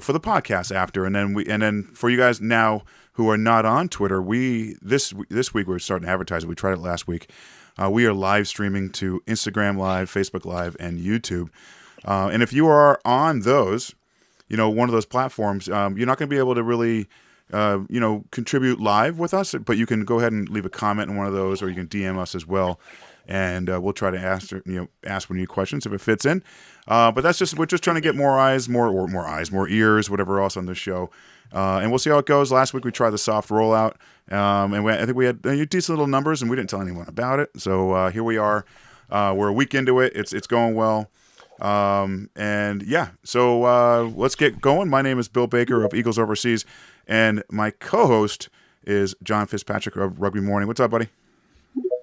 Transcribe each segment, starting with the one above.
for the podcast after, and then for you guys now who are not on Twitter, this week we're starting to advertise it. We tried it last week. We are live streaming to Instagram Live, Facebook Live, and YouTube. And if you are on those, one of those platforms, you're not going to be able to really, contribute live with us, but you can go ahead and leave a comment in one of those, or you can DM us as well. And we'll try to ask one of you questions if it fits in. But we're just trying to get more eyes, more ears, whatever else on this show. And we'll see how it goes. Last week we tried the soft rollout, and I think we had decent little numbers, and we didn't tell anyone about it. So here we are. We're a week into it. It's going well. So let's get going. My name is Bill Baker of Eagles Overseas, and my co-host is John Fitzpatrick of Rugby Morning. What's up, buddy?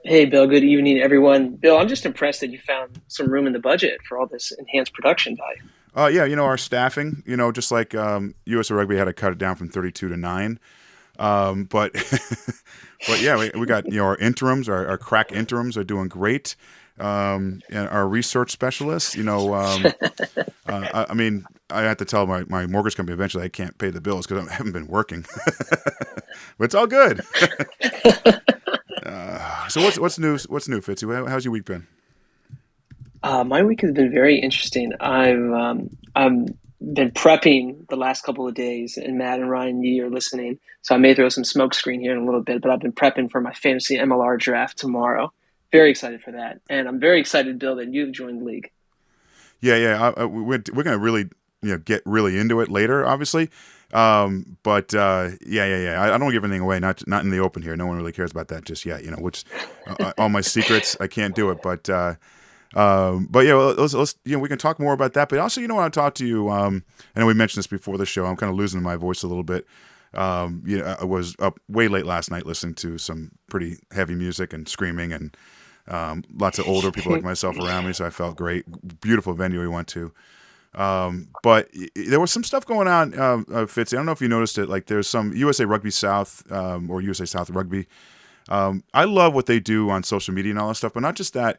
Hey, Bill. Good evening, everyone. Bill, I'm just impressed that you found some room in the budget for all this enhanced production value. Our staffing, just like USA Rugby had to cut it down from 32 to 9. But yeah, we got, our interims, our crack interims are doing great. And our research specialists, I have to tell my mortgage company eventually I can't pay the bills because I haven't been working. But it's all good. So what's new? What's new, Fitzy? How's your week been? My week has been very interesting. I've been prepping the last couple of days, and Matt and Ryan Yee are listening, so I may throw some smoke screen here in a little bit. But I've been prepping for my fantasy MLR draft tomorrow. Very excited for that, and I'm very excited, Bill, that you've joined the league. Yeah. We're going to really get really into it later, obviously. I don't give anything away, not in the open here. No one really cares about that just yet, which all my secrets, I can't do it. But yeah, let's we can talk more about that. But also, I want to talk to you. I know we mentioned this before the show. I'm kind of losing my voice a little bit. I was up way late last night listening to some pretty heavy music and screaming and lots of older people like myself around me. So I felt great. Beautiful venue we went to. But there was some stuff going on, Fitzy. I don't know if you noticed it. Like there's some USA Rugby South, or USA South Rugby. I love what they do on social media and all that stuff, but not just that.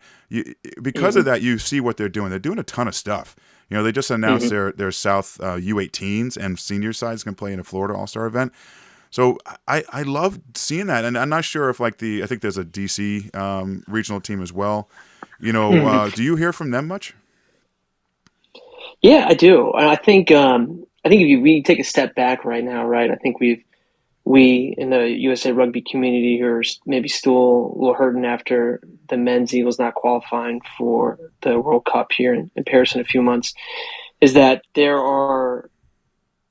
Because of that, you see what they're doing. They're doing a ton of stuff. They just announced their South U18s and senior sides can play in a Florida All-Star event. So I love seeing that, and I'm not sure if I think there's a DC regional team as well. Do you hear from them much? Yeah, I do, and I think if we take a step back right now, right? I think we in the USA Rugby community are maybe still a little hurting after the men's Eagles not qualifying for the World Cup here in Paris in a few months. Is that there are,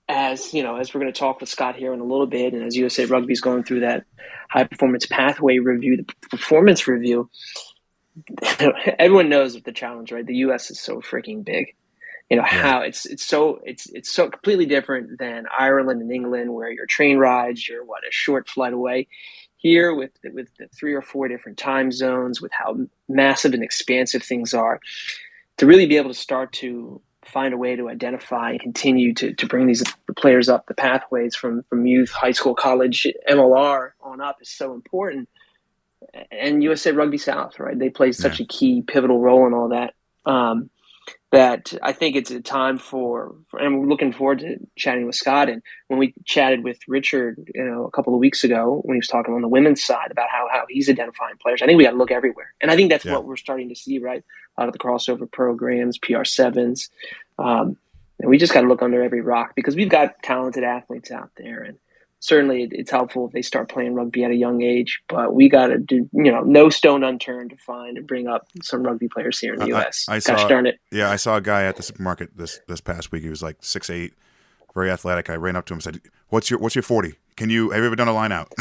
as we're going to talk with Scott here in a little bit, and as USA Rugby is going through that high performance pathway review, the performance review, everyone knows of the challenge, right? The US is so freaking big. How it's so completely different than Ireland and England, where your train rides, you're a short flight away. Here with the 3 or 4 different time zones, with how massive and expansive things are, to really be able to start to find a way to identify and continue to bring these players up the pathways from youth, high school, college, MLR on up is so important. And USA Rugby South, right? They play such a key, pivotal role in all that. That I think it's a time for, and we're looking forward to chatting with Scott. And when we chatted with Richard, a couple of weeks ago, when he was talking on the women's side about how he's identifying players, I think we got to look everywhere. And I think that's what we're starting to see, right? A lot of the crossover programs, PR7s. And we just got to look under every rock because we've got talented athletes out there. And certainly it's helpful if they start playing rugby at a young age, but we got to do, no stone unturned to find and bring up some rugby players here in the U.S. Gosh darn it. Yeah, I saw a guy at the supermarket this past week. He was like 6'8", very athletic. I ran up to him and said, what's your 40? Have you ever done a line out?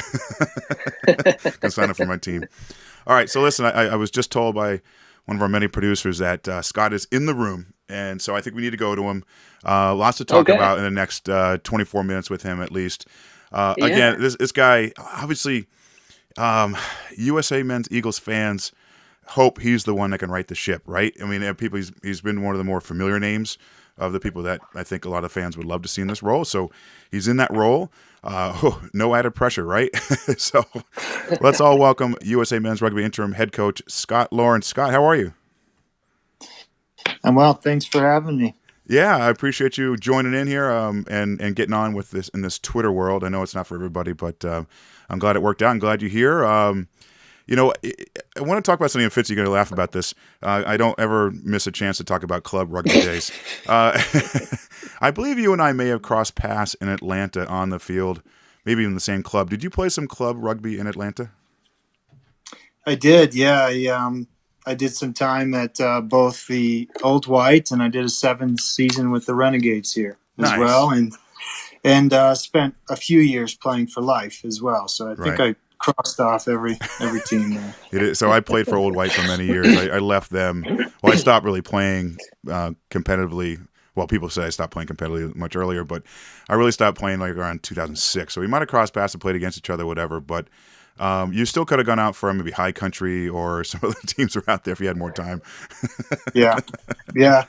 Can sign up for my team. All right, so listen, I was just told by one of our many producers that Scott is in the room, and so I think we need to go to him. Lots to talk about in the next 24 minutes with him at least. Again, this guy, obviously, USA Men's Eagles fans hope he's the one that can right the ship, right? I mean, he's been one of the more familiar names of the people that I think a lot of fans would love to see in this role. So he's in that role. No added pressure, right? So let's all welcome USA Men's Rugby interim head coach Scott Lawrence. Scott, how are you? I'm well. Thanks for having me. Yeah, I appreciate you joining in here and getting on with this in this Twitter world. I know it's not for everybody, but I'm glad it worked out. I'm glad you're here. You know, I want to talk about something, and Fitz, you're going to laugh about this. I don't ever miss a chance to talk about club rugby days. Uh, I believe you and I may have crossed paths in Atlanta on the field, maybe even the same club. Did you play some club rugby in Atlanta? I did, yeah. I did some time at both the Old White, and I did a 7 season with the Renegades here as Nice. well, and spent a few years playing for life as well. So I think Right. I crossed off every team there. It is, so I played for Old White for many years. I left them. Well, I stopped really playing competitively. Well, people say I stopped playing competitively much earlier, but I really stopped playing like around 2006. So we might have crossed paths and played against each other, whatever. But you still could have gone out for maybe High Country or some of the teams are out there if you had more time. Yeah, yeah.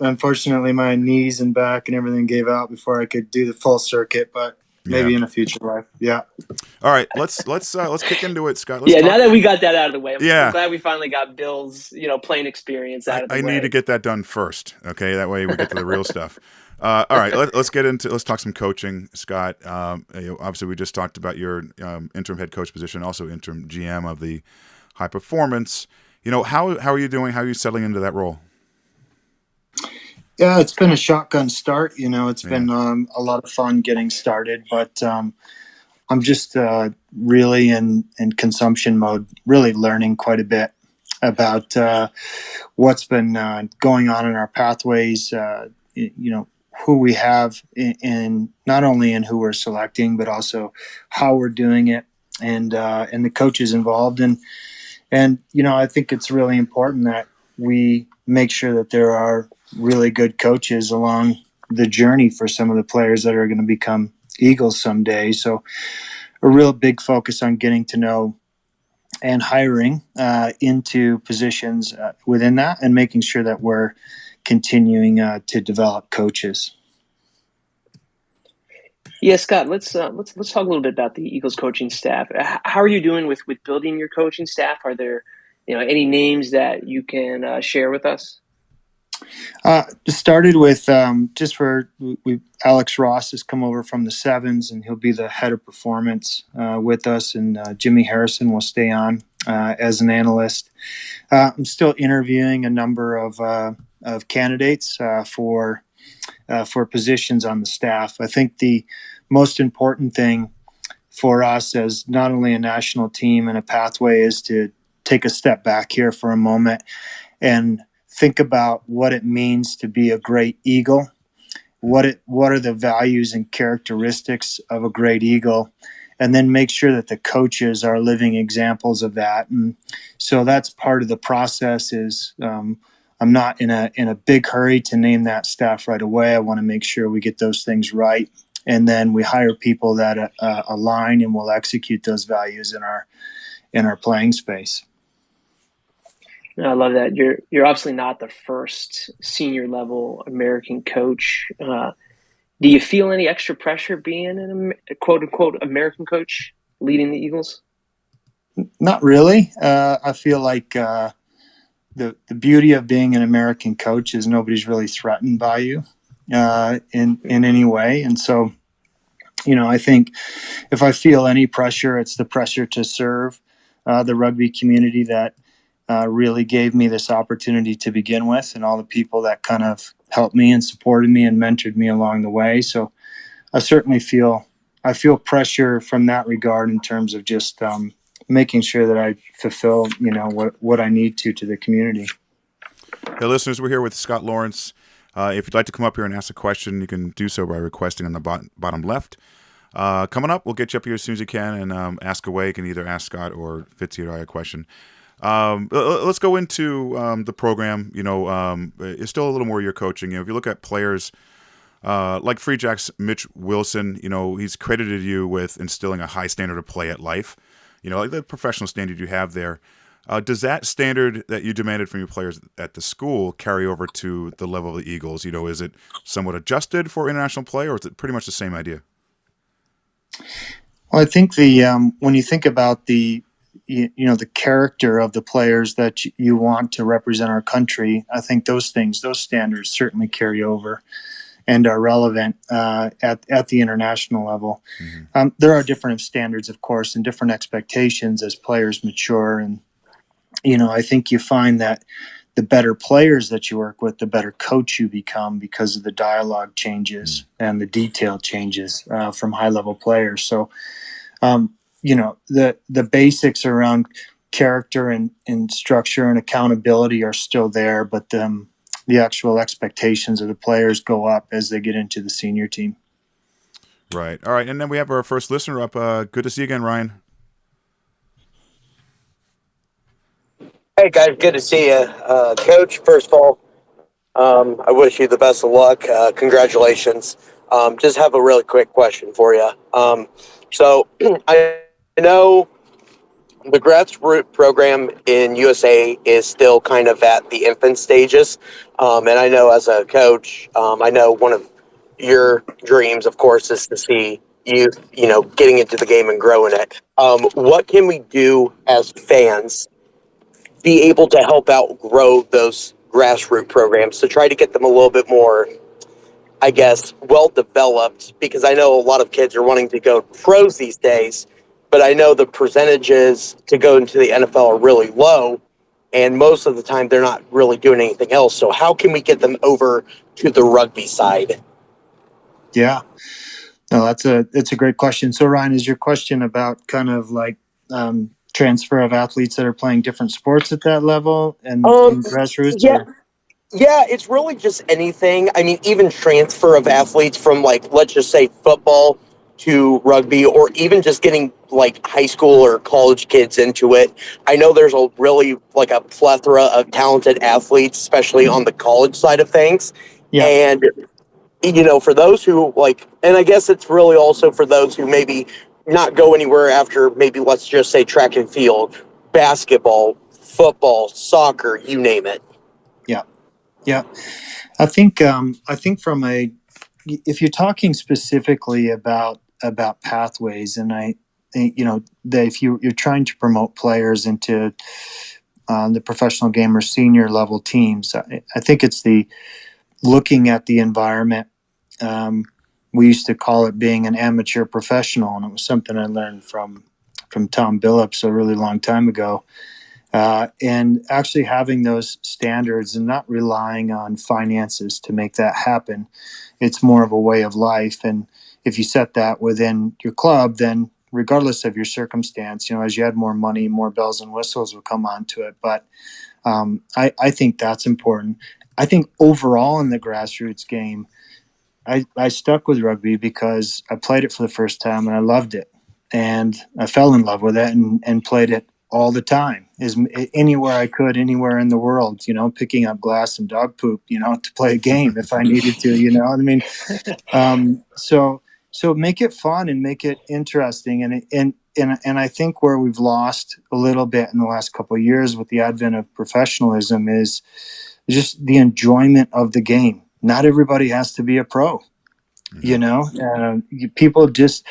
Unfortunately, my knees and back and everything gave out before I could do the full circuit, but Yeah. maybe in a future life. Yeah. All right. Let's kick into it, Scott. Let's Yeah, now talk. that we got that out of the way, I'm Yeah. glad we finally got Bill's, playing experience out of the I need to way. get that done first. Okay, that way we get to the real stuff. All right, let's talk some coaching, Scott. Obviously, we just talked about your interim head coach position, also interim GM of the high performance. How are you doing? How are you settling into that role? Yeah, it's been a shotgun start. It's Yeah, been a lot of fun getting started, but I'm just really in consumption mode, really learning quite a bit about what's been going on in our pathways, who we have in not only in who we're selecting, but also how we're doing it and the coaches involved. And I think it's really important that we make sure that there are really good coaches along the journey for some of the players that are going to become Eagles someday. So a real big focus on getting to know and hiring into positions within that, and making sure that we're continuing to develop coaches. Yeah, Scott, let's talk a little bit about the Eagles coaching staff. How are you doing with building your coaching staff? Are there any names that you can share with us? Started with just for Alex Ross has come over from the Sevens, and he'll be the head of performance with us, and Jimmy Harrison will stay on as an analyst. I'm still interviewing a number of candidates for positions on the staff. I think the most important thing for us as not only a national team and a pathway is to take a step back here for a moment and think about what it means to be a great Eagle. What are the values and characteristics of a great Eagle, and then make sure that the coaches are living examples of that. And so that's part of the process. Is I'm not in a big hurry to name that staff right away. I want to make sure we get those things right, and then we hire people that align and will execute those values in our playing space. I love that. You're obviously not the first senior level American coach. Do you feel any extra pressure being a quote unquote American coach leading the Eagles? Not really. I feel like the beauty of being an American coach is nobody's really threatened by you in any way, and so I think if I feel any pressure, it's the pressure to serve the rugby community that really gave me this opportunity to begin with, and all the people that kind of helped me and supported me and mentored me along the way. So I certainly feel pressure from that regard in terms of just making sure that I fulfill what I need to the community. Hey, listeners, we're here with Scott Lawrence. If you'd like to come up here and ask a question, you can do so by requesting on the bottom left. Coming up, we'll get you up here as soon as you can and ask away. You can either ask Scott or Fitzy or I a question. Let's go into the program. It's still a little more your coaching. If you look at players like Free Jack's Mitch Wilson, he's credited you with instilling a high standard of play at life. Like the professional standard you have there. Does that standard that you demanded from your players at the school carry over to the level of the Eagles? Is it somewhat adjusted for international play, or is it pretty much the same idea? Well, I think when you think about the the character of the players that you want to represent our country. I think those standards certainly carry over and are relevant at the international level. Mm-hmm. There are different standards, of course, and different expectations as players mature. And, I think you find that the better players that you work with, the better coach you become because of the dialogue changes and the detail changes from high-level players. So, the basics around character and structure and accountability are still there, but the actual expectations of the players go up as they get into the senior team. Right. All right. And then we have our first listener up. Good to see you again, Ryan. Hey guys, good to see you, Coach. First of all, I wish you the best of luck. Congratulations. Just have a really quick question for you. So I know the grassroots program in USA is still kind of at the infant stages, and I know as a coach, I know one of your dreams, of course, is to see youth, getting into the game and growing it. What can we do as fans be able to help out grow those grassroots programs to try to get them a little bit more, I guess, well developed? Because I know a lot of kids are wanting to go pros these days, but I know the percentages to go into the NFL are really low, and most of the time they're not really doing anything else. So how can we get them over to the rugby side? Yeah, no, it's a great question. So Ryan, is your question about kind of like transfer of athletes that are playing different sports at that level and grassroots? Yeah, Yeah, it's really just anything. I mean, even transfer of athletes from, like, let's just say football to rugby, or even just getting like high school or college kids into it. I know there's a really like a plethora of talented athletes, especially on the college side of things. Yeah. And, for those who like, and I guess it's really also for those who maybe not go anywhere after maybe, let's just say, track and field, basketball, football, soccer, you name it. Yeah, I think from if you're talking specifically about pathways, and I think that if you're trying to promote players into the professional game or senior level teams, I think it's the looking at the environment. We used to call it being an amateur professional, and it was something I learned from Tom Billups a really long time ago. And actually having those standards and not relying on finances to make that happen. It's more of a way of life. And if you set that within your club, then regardless of your circumstance, as you add more money, more bells and whistles will come onto it. But I think that's important. I think overall in the grassroots game, I stuck with rugby because I played it for the first time and I loved it. And I fell in love with it and played it all the time, is anywhere I could, anywhere in the world, picking up glass and dog poop, to play a game if I needed to, I mean, so make it fun and make it interesting. And I think where we've lost a little bit in the last couple of years with the advent of professionalism is just the enjoyment of the game. Not everybody has to be a pro. People just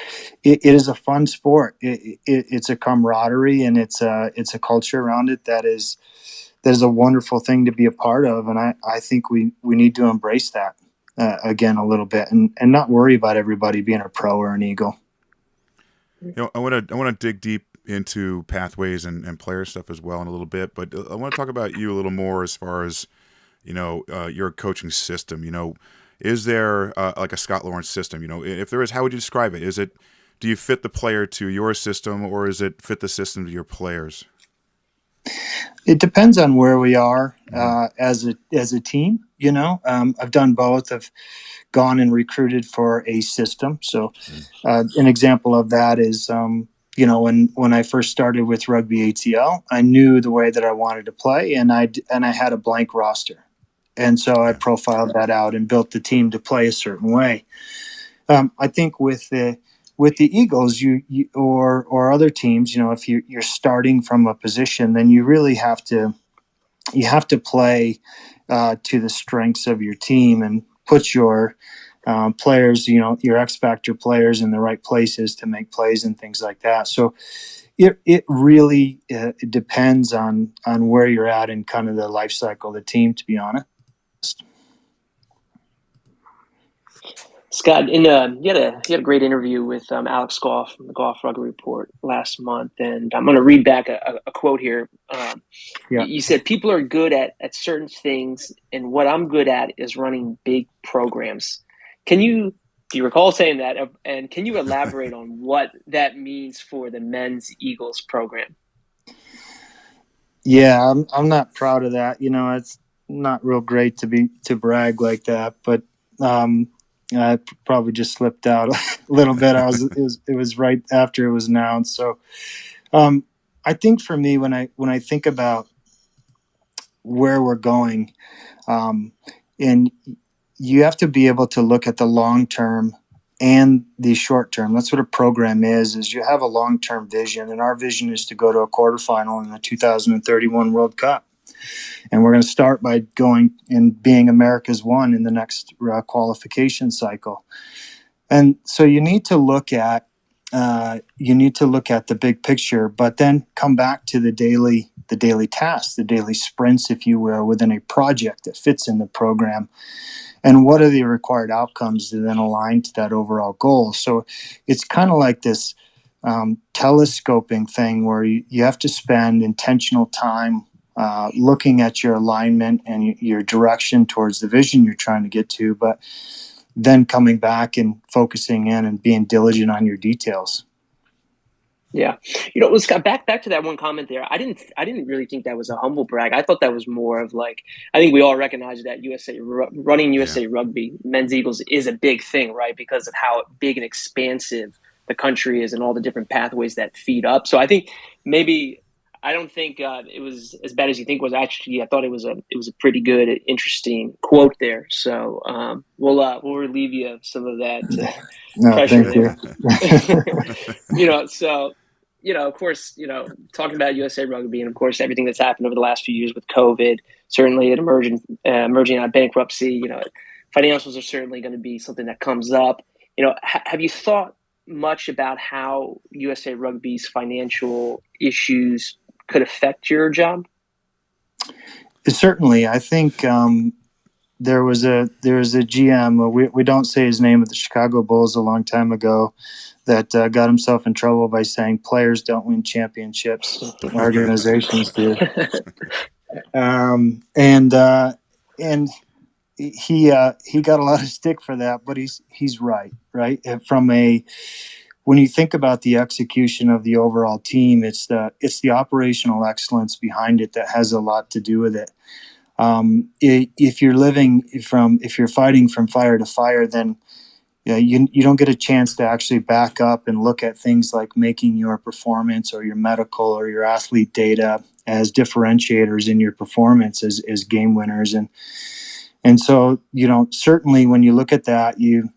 it is a fun sport. It's a camaraderie, and it's a culture around it that is a wonderful thing to be a part of. And I think we need to embrace that again a little bit and not worry about everybody being a pro or an eagle. I want to dig deep into pathways and player stuff as well in a little bit, but I want to talk about you a little more as far as your coaching system. Is there like a Scott Lawrence system? If there is, how would you describe it? Do you fit the player to your system, or is it fit the system to your players? It depends on where we are as a team. I've done both. I've gone and recruited for a system. So an example of that is when I first started with Rugby ATL, I knew the way that I wanted to play, and I had a blank roster. And so I profiled that out and built the team to play a certain way. I think with the Eagles, you or other teams, if you're starting from a position, then you really have to play to the strengths of your team and put your players, your X factor players in the right places to make plays and things like that. So It really it depends on where you're at in kind of the life cycle of the team, to be honest. Scott, you had a great interview with Alex Goff from the Goff Rugby Report last month, and I'm going to read back a quote here. You said people are good at certain things, and what I'm good at is running big programs. Do you recall saying that? And can you elaborate on what that means for the men's Eagles program? Yeah, I'm not proud of that. It's not real great to brag like that, but I probably just slipped out a little bit. It was right after it was announced. So I think for me, when I think about where we're going, and you have to be able to look at the long term and the short term. That's what a program is you have a long term vision, and our vision is to go to a quarterfinal in the 2031 World Cup. And we're going to start by going and being America's one in the next qualification cycle. And so you need to look at the big picture, but then come back to the daily tasks, the daily sprints, if you will, within a project that fits in the program. And what are the required outcomes to then align to that overall goal? So it's kind of like this telescoping thing where you have to spend intentional time looking at your alignment and your direction towards the vision you're trying to get to, but then coming back and focusing in and being diligent on your details. Yeah, Scott, back to that one comment there. I didn't really think that was a humble brag. I thought that was more of like, I think we all recognize that running USA Rugby, men's Eagles, is a big thing, right? Because of how big and expansive the country is and all the different pathways that feed up. So I think I don't think it was as bad as you think it was. Actually, I thought it was a pretty good, interesting quote there. So we'll relieve you of some of that pressure there. So of course, talking about USA Rugby and of course everything that's happened over the last few years with COVID, certainly it emerging out of bankruptcy. Financials are certainly going to be something that comes up. Have you thought much about how USA Rugby's financial issues could affect your job? Certainly, I think there was a GM. We don't say his name at the Chicago Bulls a long time ago that got himself in trouble by saying players don't win championships, organizations do. And he got a lot of stick for that, but he's right. When you think about the execution of the overall team, it's the operational excellence behind it that has a lot to do with it. If you're fighting from fire to fire, then you don't get a chance to actually back up and look at things like making your performance or your medical or your athlete data as differentiators in your performance as game winners. And so, certainly when you look at that, you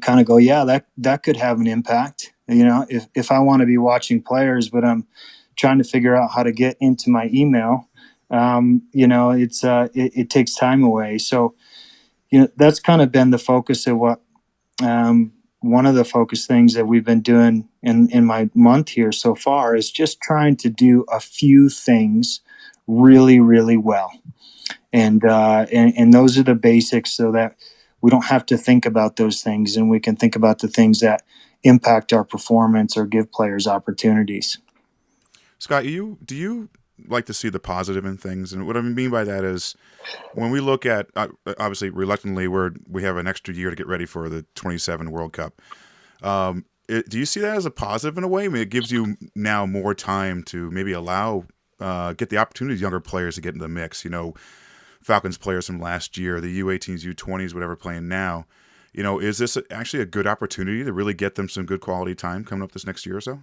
kind of go, yeah, that could have an impact. If I want to be watching players, but I'm trying to figure out how to get into my email, it takes time away. So, that's kind of been the focus of what, one of the focus things that we've been doing in my month here so far is just trying to do a few things really, really well. And those are the basics so that we don't have to think about those things and we can think about the things that impact our performance or give players opportunities. Scott, do you like to see the positive in things? And what I mean by that is when we look at, obviously reluctantly, we have an extra year to get ready for the 27 World Cup. Do you see that as a positive in a way? I mean, it gives you now more time to maybe allow, get the opportunity of younger players to get in the mix, Falcons players from last year, the U18s, U20s, whatever playing now. Is this actually a good opportunity to really get them some good quality time coming up this next year or so?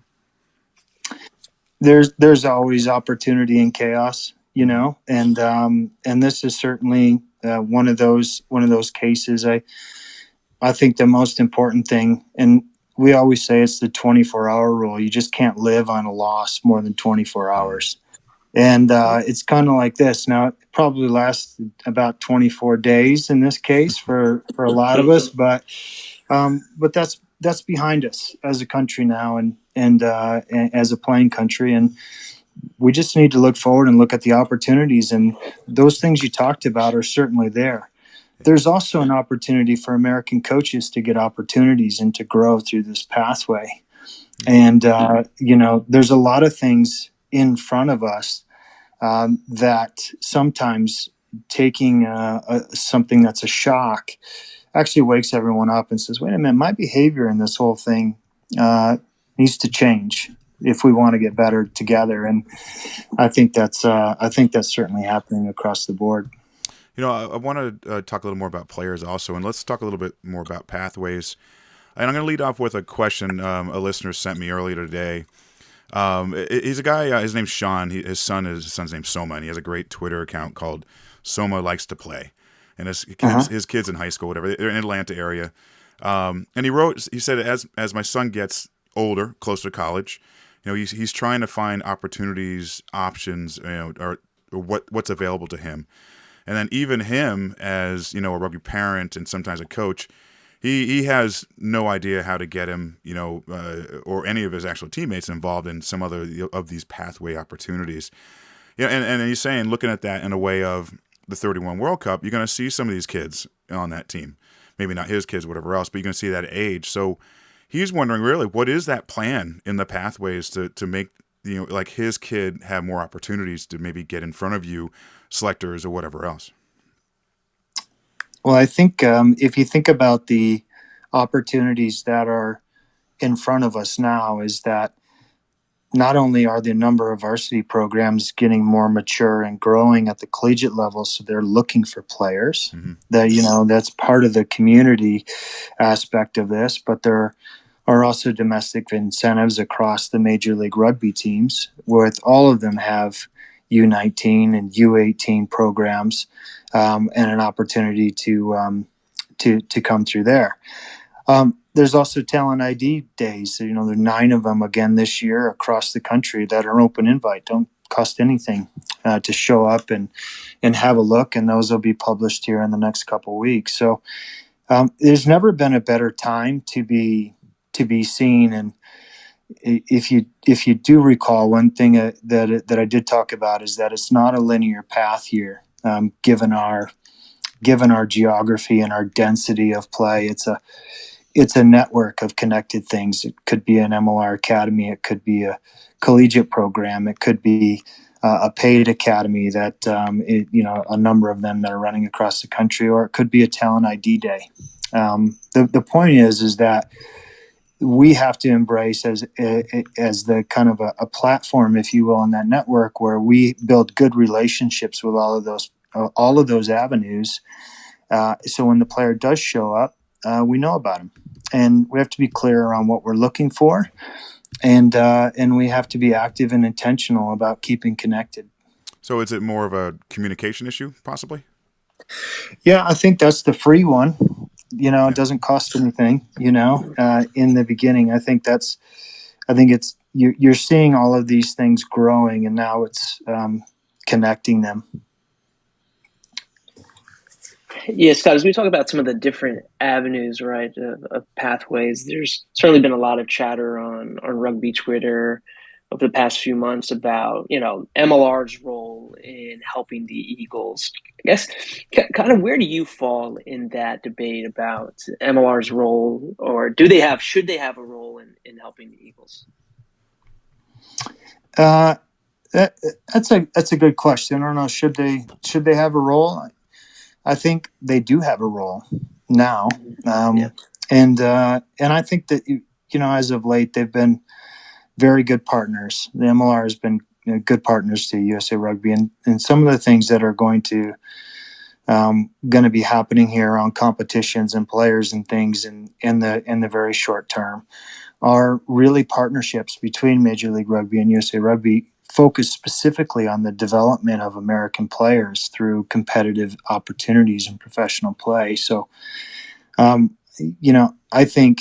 There's always opportunity in chaos, and this is certainly one of those cases. I think the most important thing, and we always say it's the 24-hour rule. You just can't live on a loss more than 24 hours. And it's kind of like this. Now, it probably lasts about 24 days in this case for a lot of us, but that's behind us as a country now, and as a playing country, and we just need to look forward and look at the opportunities, and those things you talked about are certainly there. There's also an opportunity for American coaches to get opportunities and to grow through this pathway. And, there's a lot of things in front of us that sometimes taking something that's a shock actually wakes everyone up and says, wait a minute, my behavior in this whole thing needs to change if we want to get better together. And I think that's certainly happening across the board. I want to talk a little more about players also, and let's talk a little bit more about pathways. And I'm going to lead off with a question a listener sent me earlier today. He's a guy, his name's Sean. His son's name's Soma, and he has a great Twitter account called Soma Likes to Play. And his kids in high school, whatever, they're in Atlanta area. And he said, as my son gets older, closer to college, he's trying to find opportunities, options, or what's available to him. And then even him as, a rugby parent and sometimes a coach, he has no idea how to get him, or any of his actual teammates involved in some other of these pathway opportunities. And he's saying, looking at that in a way of the 31 World Cup, you're going to see some of these kids on that team. Maybe not his kids, whatever else, but you're going to see that age. So he's wondering, really, what is that plan in the pathways to make, like his kid have more opportunities to maybe get in front of you, selectors or whatever else? Well, I think if you think about the opportunities that are in front of us now, is that not only are the number of varsity programs getting more mature and growing at the collegiate level, so they're looking for players, that, that's part of the community aspect of this, but there are also domestic incentives across the Major League Rugby teams, with all of them have U19 and U18 programs, and an opportunity to come through there. There's also talent ID days. There are 9 of them again this year across the country that are open invite. Don't cost anything to show up and have a look, and those will be published here in the next couple of weeks. So there's never been a better time to be seen. And if you do recall, one thing that I did talk about is that it's not a linear path here, given our geography and our density of play. It's a network of connected things. It could be an MLR academy. It could be a collegiate program. It could be a paid academy that, a number of them that are running across the country, or it could be a talent ID day. The point is that we have to embrace as the kind of a platform, if you will, on that network, where we build good relationships with all of those avenues. So when the player does show up, we know about him, and we have to be clear on what we're looking for, and we have to be active and intentional about keeping connected. So is it more of a communication issue, possibly? Yeah, I think that's the free one. It doesn't cost anything, in the beginning. I think it's, you're seeing all of these things growing, and now it's connecting them. Yeah, Scott, as we talk about some of the different avenues, right, of pathways, there's certainly been a lot of chatter on rugby Twitter over the past few months about, MLR's role in helping the Eagles. I guess, kind of where do you fall in that debate about MLR's role, or should they have a role in helping the Eagles? That's a good question. I don't know. Should they have a role? I think they do have a role now. And I think that, as of late, they've been very good partners. The MLR has been good partners to USA Rugby, and some of the things that are going to be happening here on competitions and players and things in the very short term are really partnerships between Major League Rugby and USA Rugby, focused specifically on the development of American players through competitive opportunities in professional play. So, I think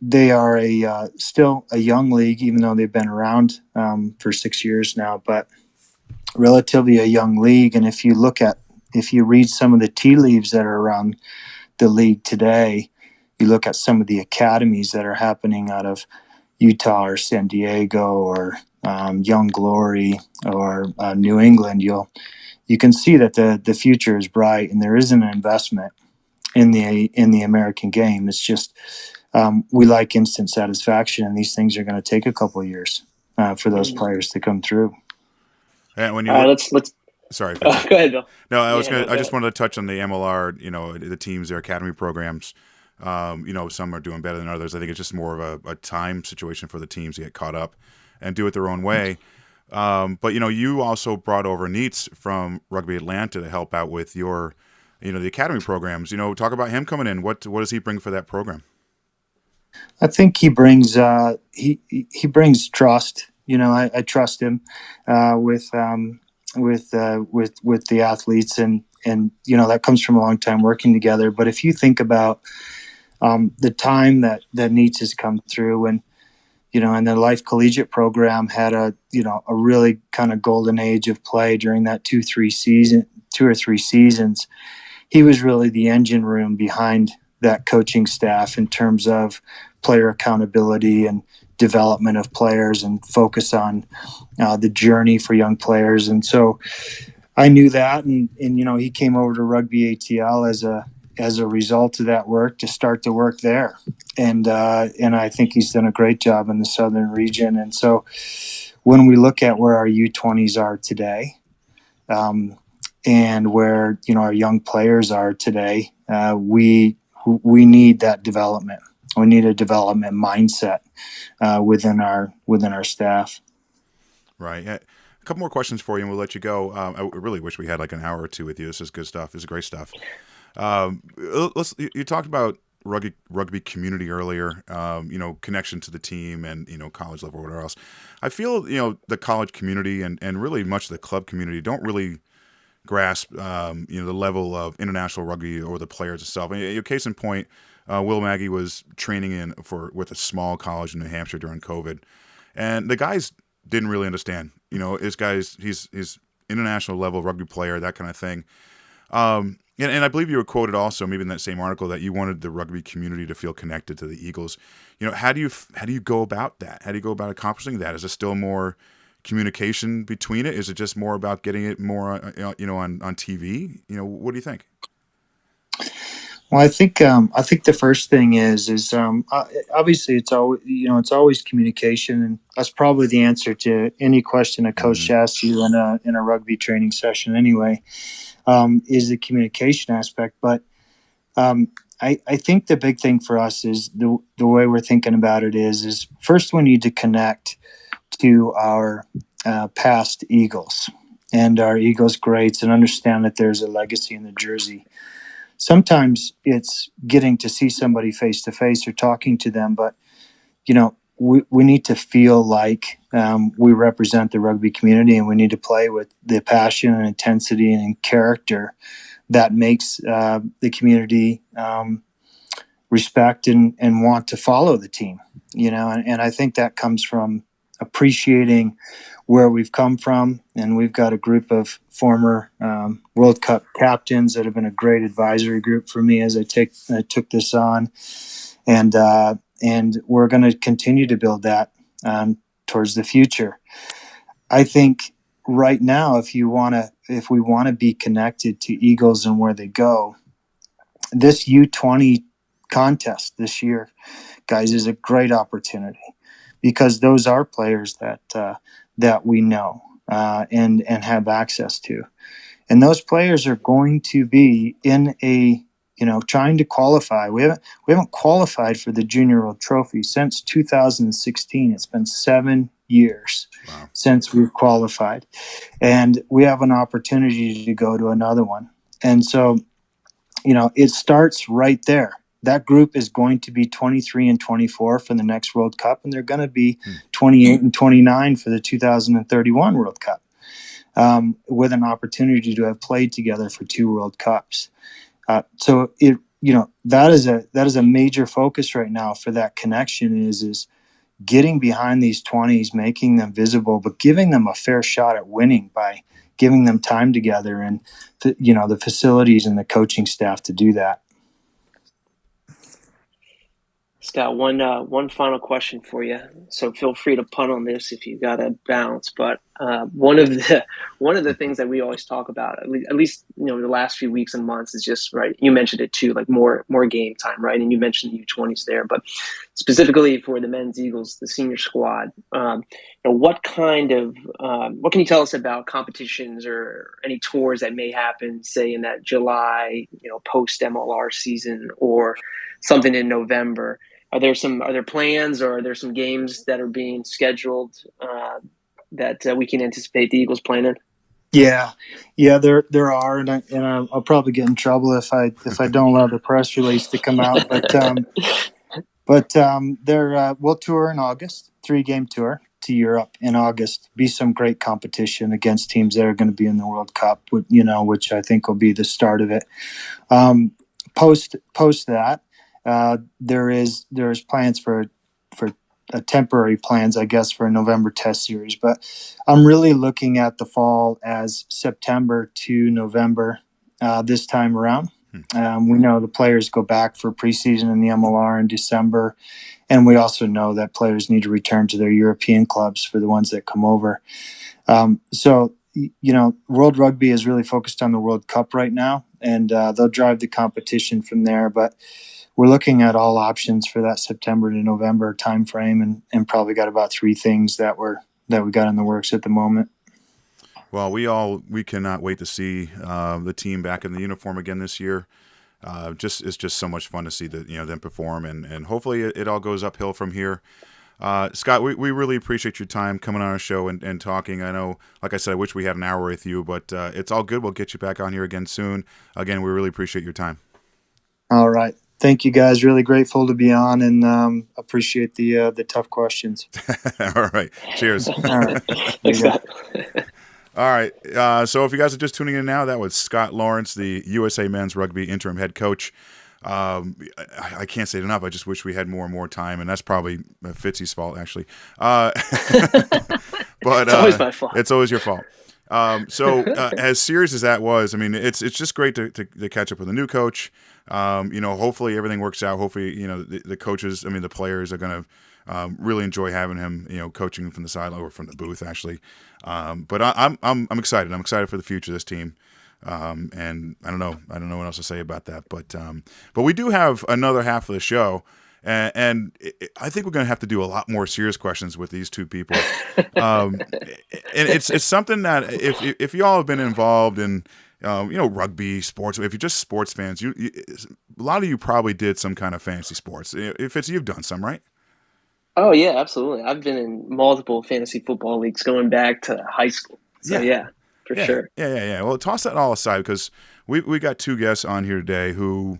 they are still a young league, even though they've been around for 6 years now, but relatively a young league. And if you read some of the tea leaves that are around the league today, you look at some of the academies that are happening out of Utah or San Diego or Young Glory or New England, you can see that the future is bright, and there is an investment in the American game. It's just we like instant satisfaction, and these things are going to take a couple of years for those players to come through. And when you All right, look, let's. sorry, Go ahead, Bill. no, I was Yeah, gonna. no, I go just ahead. wanted to touch on the MLR. The teams, their academy programs. Some are doing better than others. I think it's just more of a time situation for the teams to get caught up and do it their own way. But you also brought over Neats from Rugby Atlanta to help out with your, the academy programs. Talk about him coming in. What does he bring for that program? I think he brings he brings trust. I trust him with the athletes, and that comes from a long time working together. But if you think about the time that Neats has come through, and and the Life Collegiate program had a really kind of golden age of play during that 2 or 3 seasons. He was really the engine room behind that coaching staff in terms of player accountability and development of players and focus on the journey for young players. And so I knew that, and he came over to Rugby ATL as a result of that work to start the work there. And I think he's done a great job in the southern region. And so when we look at where our U20s are today, and where our young players are today, we need that development. We need a development mindset within our staff. Right. Yeah. A couple more questions for you, and we'll let you go. I really wish we had like an hour or two with you. This is good stuff. This is great stuff. You talked about rugby community earlier. Connection to the team and college level or whatever else. I feel the college community and really much of the club community don't really grasp the level of international rugby or the players itself. Case in point, Will Maggie was training with a small college in New Hampshire during COVID, and the guys didn't really understand. He's international level rugby player, that kind of thing. And I believe you were quoted also, maybe in that same article, that you wanted the rugby community to feel connected to the Eagles. How do you go about that? How do you go about accomplishing that? Is it still more communication between it? Is it just more about getting it more, on TV? What do you think? Well, I think the first thing is obviously it's always communication, and that's probably the answer to any question a coach asks you in a rugby training session anyway. Is the communication aspect, but I think the big thing for us is the way we're thinking about it is first we need to connect to our past Eagles and our Eagles greats and understand that there's a legacy in the jersey. Sometimes it's getting to see somebody face to face or talking to them, but we need to feel like we represent the rugby community, and we need to play with the passion and intensity and character that makes the community respect and want to follow the team. And I think that comes from appreciating where we've come from, and we've got a group of former World Cup captains that have been a great advisory group for me as I took this on, and we're going to continue to build that towards the future. I think right now, if we want to be connected to Eagles and where they go, this U20 contest this year, guys, is a great opportunity, because those are players that we know and have access to, and those players are going to be in a trying to qualify. We haven't qualified for the Junior World Trophy since 2016. It's been 7 years since we've qualified, and we have an opportunity to go to another one. And so, it starts right there. That group is going to be 23 and 24 for the next World Cup, and they're going to be 28 and 29 for the 2031 World Cup, with an opportunity to have played together for 2 World Cups. So that is a major focus right now for that connection is getting behind these 20s, making them visible, but giving them a fair shot at winning by giving them time together and the facilities and the coaching staff to do that. Scott, one final question for you. So feel free to punt on this if you got to bounce. But one of the things that we always talk about, at least the last few weeks and months, is just right. You mentioned it too, like more game time, right? And you mentioned the U20s there, but specifically for the men's Eagles, the senior squad. What kind of what can you tell us about competitions or any tours that may happen, say in that July, post MLR season, or something in November? Are there plans, or are there some games that are being scheduled that we can anticipate the Eagles playing in? Yeah, there are, and I'll probably get in trouble if I don't allow the press release to come out. But we'll tour in August, 3-game tour to Europe in August. Be some great competition against teams that are going to be in the World Cup, which I think will be the start of it. Post that, there is plans for temporary plans, I guess, for a November test series. But I'm really looking at the fall as September to November this time around. We know the players go back for preseason in the MLR in December, and we also know that players need to return to their European clubs for the ones that come over. So World Rugby is really focused on the World Cup right now, and they'll drive the competition from there. But we're looking at all options for that September to November timeframe, and probably got about 3 things that we got in the works at the moment. Well, we cannot wait to see the team back in the uniform again this year. It's just so much fun to see them perform, and hopefully it all goes uphill from here. Scott, we really appreciate your time coming on our show and talking. I know, like I said, I wish we had an hour with you, but it's all good. We'll get you back on here again soon. Again, we really appreciate your time. All right. Thank you, guys. Really grateful to be on, and appreciate the tough questions. All right. Cheers. All right. Thanks, Scott. All right. So if you guys are just tuning in now, that was Scott Lawrence, the USA Men's Rugby interim head coach. I can't say it enough. I just wish we had more and more time, and that's probably Fitzy's fault, actually. But it's always my fault. It's always your fault. So as serious as that was, I mean, it's just great to catch up with a new coach. Hopefully everything works out. Hopefully, the coaches, the players are going to really enjoy having him, coaching from the sideline or from the booth, actually. But I'm excited. I'm excited for the future of this team. And I don't know what else to say about that. But we do have another half of the show. And I think we're going to have to do a lot more serious questions with these two people. And it's something that if y'all have been involved in, rugby, sports, if you're just sports fans, a lot of you probably did some kind of fantasy sports. If it's, you've done some, right? Oh yeah, absolutely. I've been in multiple fantasy football leagues going back to high school. So yeah, for sure. Yeah. Well, toss that all aside, because we got 2 guests on here today who,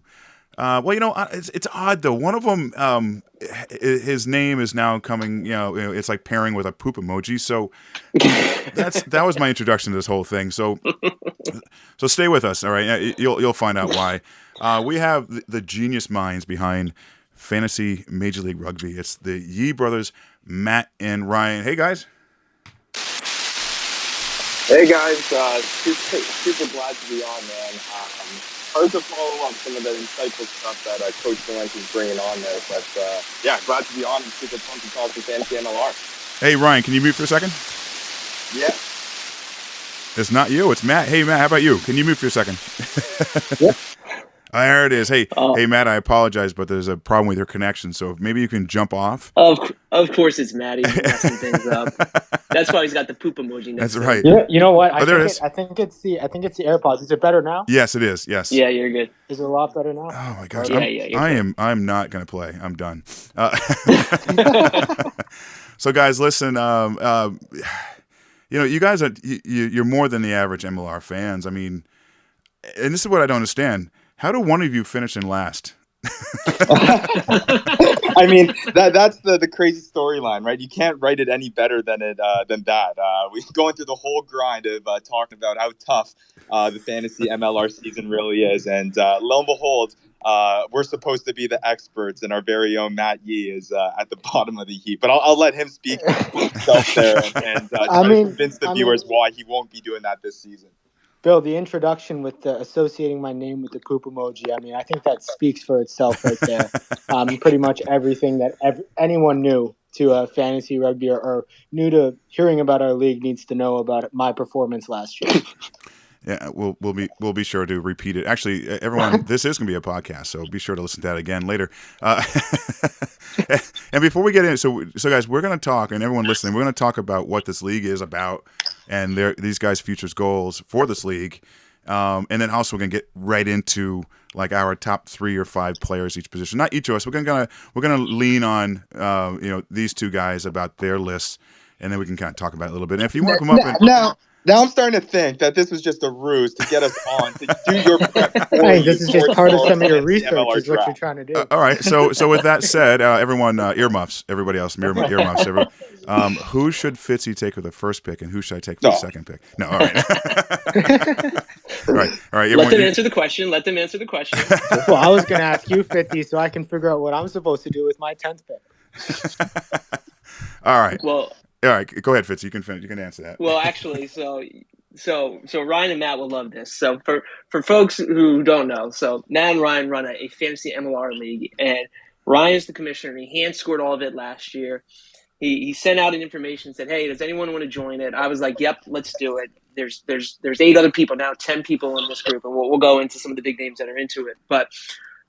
it's odd though. One of them, his name is now coming. It's like pairing with a poop emoji. So that was my introduction to this whole thing. So stay with us. All right, you'll find out why. We have the genius minds behind Fantasy Major League Rugby. It's the Yee brothers, Matt and Ryan. Hey guys. Hey guys, super glad to be on, man. Hard to follow up some of the insightful stuff that Coach Valente is bringing on there, but glad to be on and super fun to talk to fantasy MLR. Hey Ryan, can you mute for a second? Yeah. It's not you, it's Matt. Hey Matt, how about you? Can you mute for a second? Yep. There it is. Hey Matt, I apologize, but there's a problem with your connection, so maybe you can jump off. Of course it's Matt. He's messing things up. That's why he's got the poop emoji next That's right. You know what? There it is. I think it's the AirPods. Is it better now? Yes, it is. Yes. Yeah, you're good. Is it a lot better now? Oh my gosh. Yeah. I'm not gonna play. I'm done. So guys, listen. You guys are you're more than the average MLR fans. I mean, and this is what I don't understand. How do one of you finish in last? I mean, that's the crazy storyline, right? You can't write it any better than that. We're going through the whole grind of talking about how tough the fantasy MLR season really is, and lo and behold, we're supposed to be the experts, and our very own Matt Yee is at the bottom of the heap. But I'll let him speak for himself there, and try to convince the viewers why he won't be doing that this season. Bill, the introduction with the associating my name with the poop emoji, I mean, I think that speaks for itself right there. Pretty much everything that anyone new to fantasy rugby or new to hearing about our league needs to know about my performance last year. Yeah, we'll be sure to repeat it. Actually, everyone, this is going to be a podcast, so be sure to listen to that again later. And before we get in, so guys, we're going to talk, and everyone listening, we're going to talk about what this league is about, and these guys' futures goals for this league, and then also we're going to get right into like our top 3 or 5 players each position. Not each of us. We're gonna lean on these two guys about their lists, and then we can kind of talk about it a little bit. And if you want to come up and Now I'm starting to think that this was just a ruse to get us on to do your prep for Hey, you. this is just part of some of your for research MLR is what draft. you're trying to do. all right. So with that said, everyone, earmuffs. Everybody else, earmuffs. Who should Fitzy take with the first pick, and who should I take with the second pick? No, all right. all right. Let them answer the question. Well, I was going to ask you, 50, so I can figure out what I'm supposed to do with my 10th pick. All right. Well, all right. Go ahead, Fitz. You can finish. You can answer that. Well, actually, so Ryan and Matt will love this. So for folks who don't know, so Matt and Ryan run a fantasy MLR league, and Ryan is the commissioner. He hand scored all of it last year. He sent out an information, said, "Hey, does anyone want to join it?" I was like, "Yep, let's do it." There's 8 other people now, 10 people in this group, and we'll go into some of the big names that are into it. But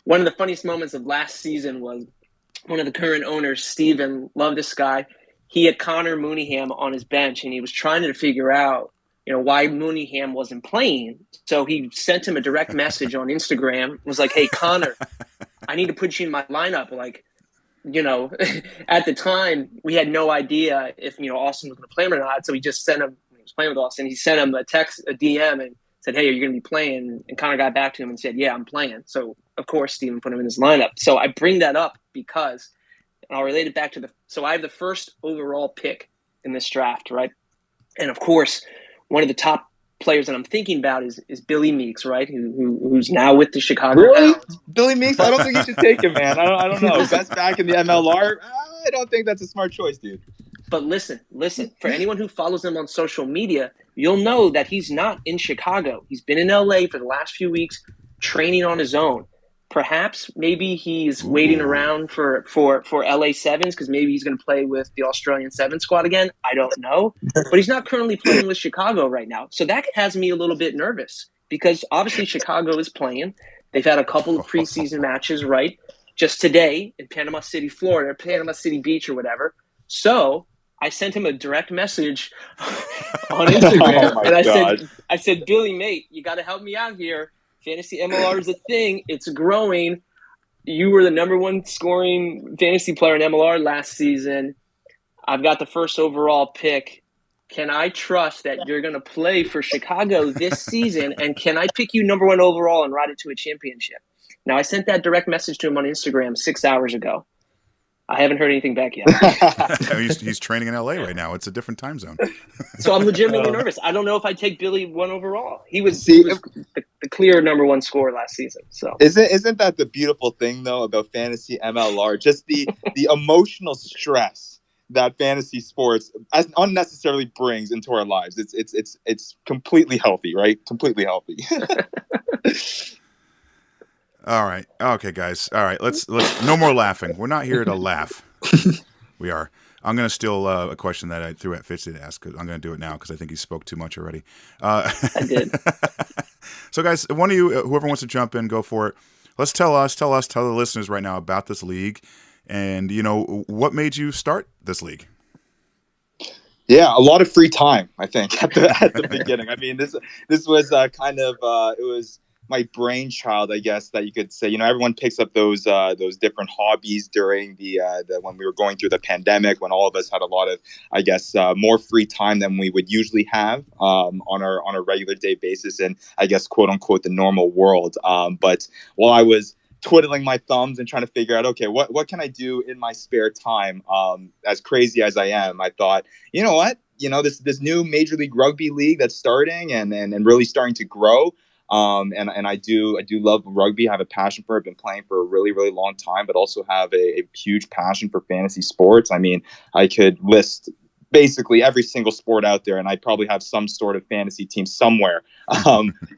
one of the funniest moments of last season was one of the current owners, Steven, loved this guy. He had Connor Mooneyham on his bench, and he was trying to figure out, why Mooneyham wasn't playing. So he sent him a direct message on Instagram. Was like, "Hey, Connor, I need to put you in my lineup." Like, at the time we had no idea if Austin was going to play him or not. So he just sent him. When he was playing with Austin, he sent him a text, a DM, and said, "Hey, are you going to be playing?" And Connor got back to him and said, "Yeah, I'm playing." So of course, Steven put him in his lineup. So I bring that up because. And I'll relate it back to so I have the first overall pick in this draft, right? And of course, one of the top players that I'm thinking about is Billy Meeks, right? Who's now with the Chicago Hounds. Billy Meeks? I don't think you should take him, man. I don't know. Best back in the MLR? I don't think that's a smart choice, dude. But listen. For anyone who follows him on social media, you'll know that he's not in Chicago. He's been in LA for the last few weeks, training on his own. Perhaps maybe he's waiting around for LA Sevens because maybe he's going to play with the Australian 7 squad again. I don't know. But he's not currently playing with Chicago right now. So that has me a little bit nervous because obviously Chicago is playing. They've had a couple of preseason matches, right? Just today in Panama City, Florida, Panama City Beach or whatever. So I sent him a direct message on Instagram and I said, "Billy, mate, you got to help me out here. Fantasy MLR is a thing. It's growing. You were the number 1 scoring fantasy player in MLR last season. I've got the first overall pick. Can I trust that you're going to play for Chicago this season? And can I pick you number 1 overall and ride it to a championship?" Now, I sent that direct message to him on Instagram 6 hours ago. I haven't heard anything back yet. He's training in LA right now. It's a different time zone. So I'm legitimately nervous. I don't know if I take Billy 1 overall. He was the clear number 1 scorer last season. So isn't that the beautiful thing though about fantasy MLR? Just the emotional stress that fantasy sports as unnecessarily brings into our lives. It's completely healthy, right? Completely healthy. All right. Okay, guys. All right. Let's no more laughing. We're not here to laugh. We are. I'm going to steal a question that I threw at Fitzy to ask. Cause I'm going to do it now because I think he spoke too much already. I did. So, guys, one of you, whoever wants to jump in, go for it. Tell the listeners right now about this league, and what made you start this league. Yeah, a lot of free time, I think, at the beginning. I mean, this was kind of it was my brainchild, I guess, that you could say. Everyone picks up those different hobbies during the when we were going through the pandemic, when all of us had a lot of, I guess, more free time than we would usually have on a regular day basis, and I guess, quote unquote, the normal world. But while I was twiddling my thumbs and trying to figure out, okay, what can I do in my spare time? As crazy as I am, I thought, you know what, this new Major League Rugby league that's starting and really starting to grow. And I do love rugby. I have a passion for it. I've been playing for a really, really long time, but also have a huge passion for fantasy sports. I mean, I could list basically every single sport out there, and I probably have some sort of fantasy team somewhere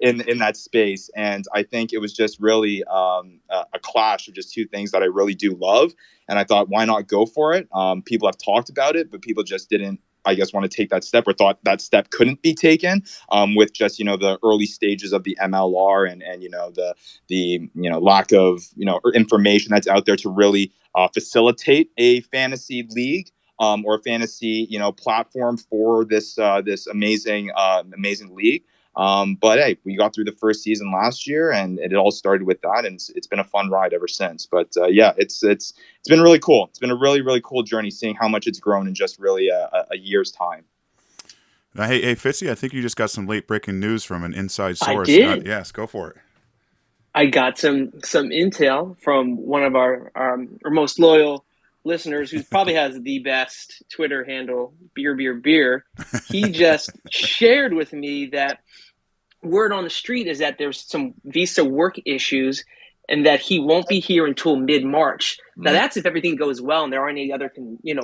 in that space. And I think it was just really a clash of just two things that I really do love. And I thought, why not go for it? People have talked about it, but people just didn't, I guess, want to take that step, or thought that step couldn't be taken with just, the early stages of the MLR and the lack of, information that's out there to really facilitate a fantasy league. Or a fantasy, platform for this amazing league. But hey, we got through the first season last year, and it all started with that, and it's been a fun ride ever since. But yeah, it's been really cool. It's been a really, really cool journey, seeing how much it's grown in just really a year's time. Hey, Fitzy, I think you just got some late breaking news from an inside source. I did. Yes, go for it. I got some intel from one of our most loyal listeners, who probably has the best Twitter handle, beer. He just shared with me that word on the street is that there's some visa work issues and that he won't be here until mid-March. Now, that's if everything goes well and there aren't any other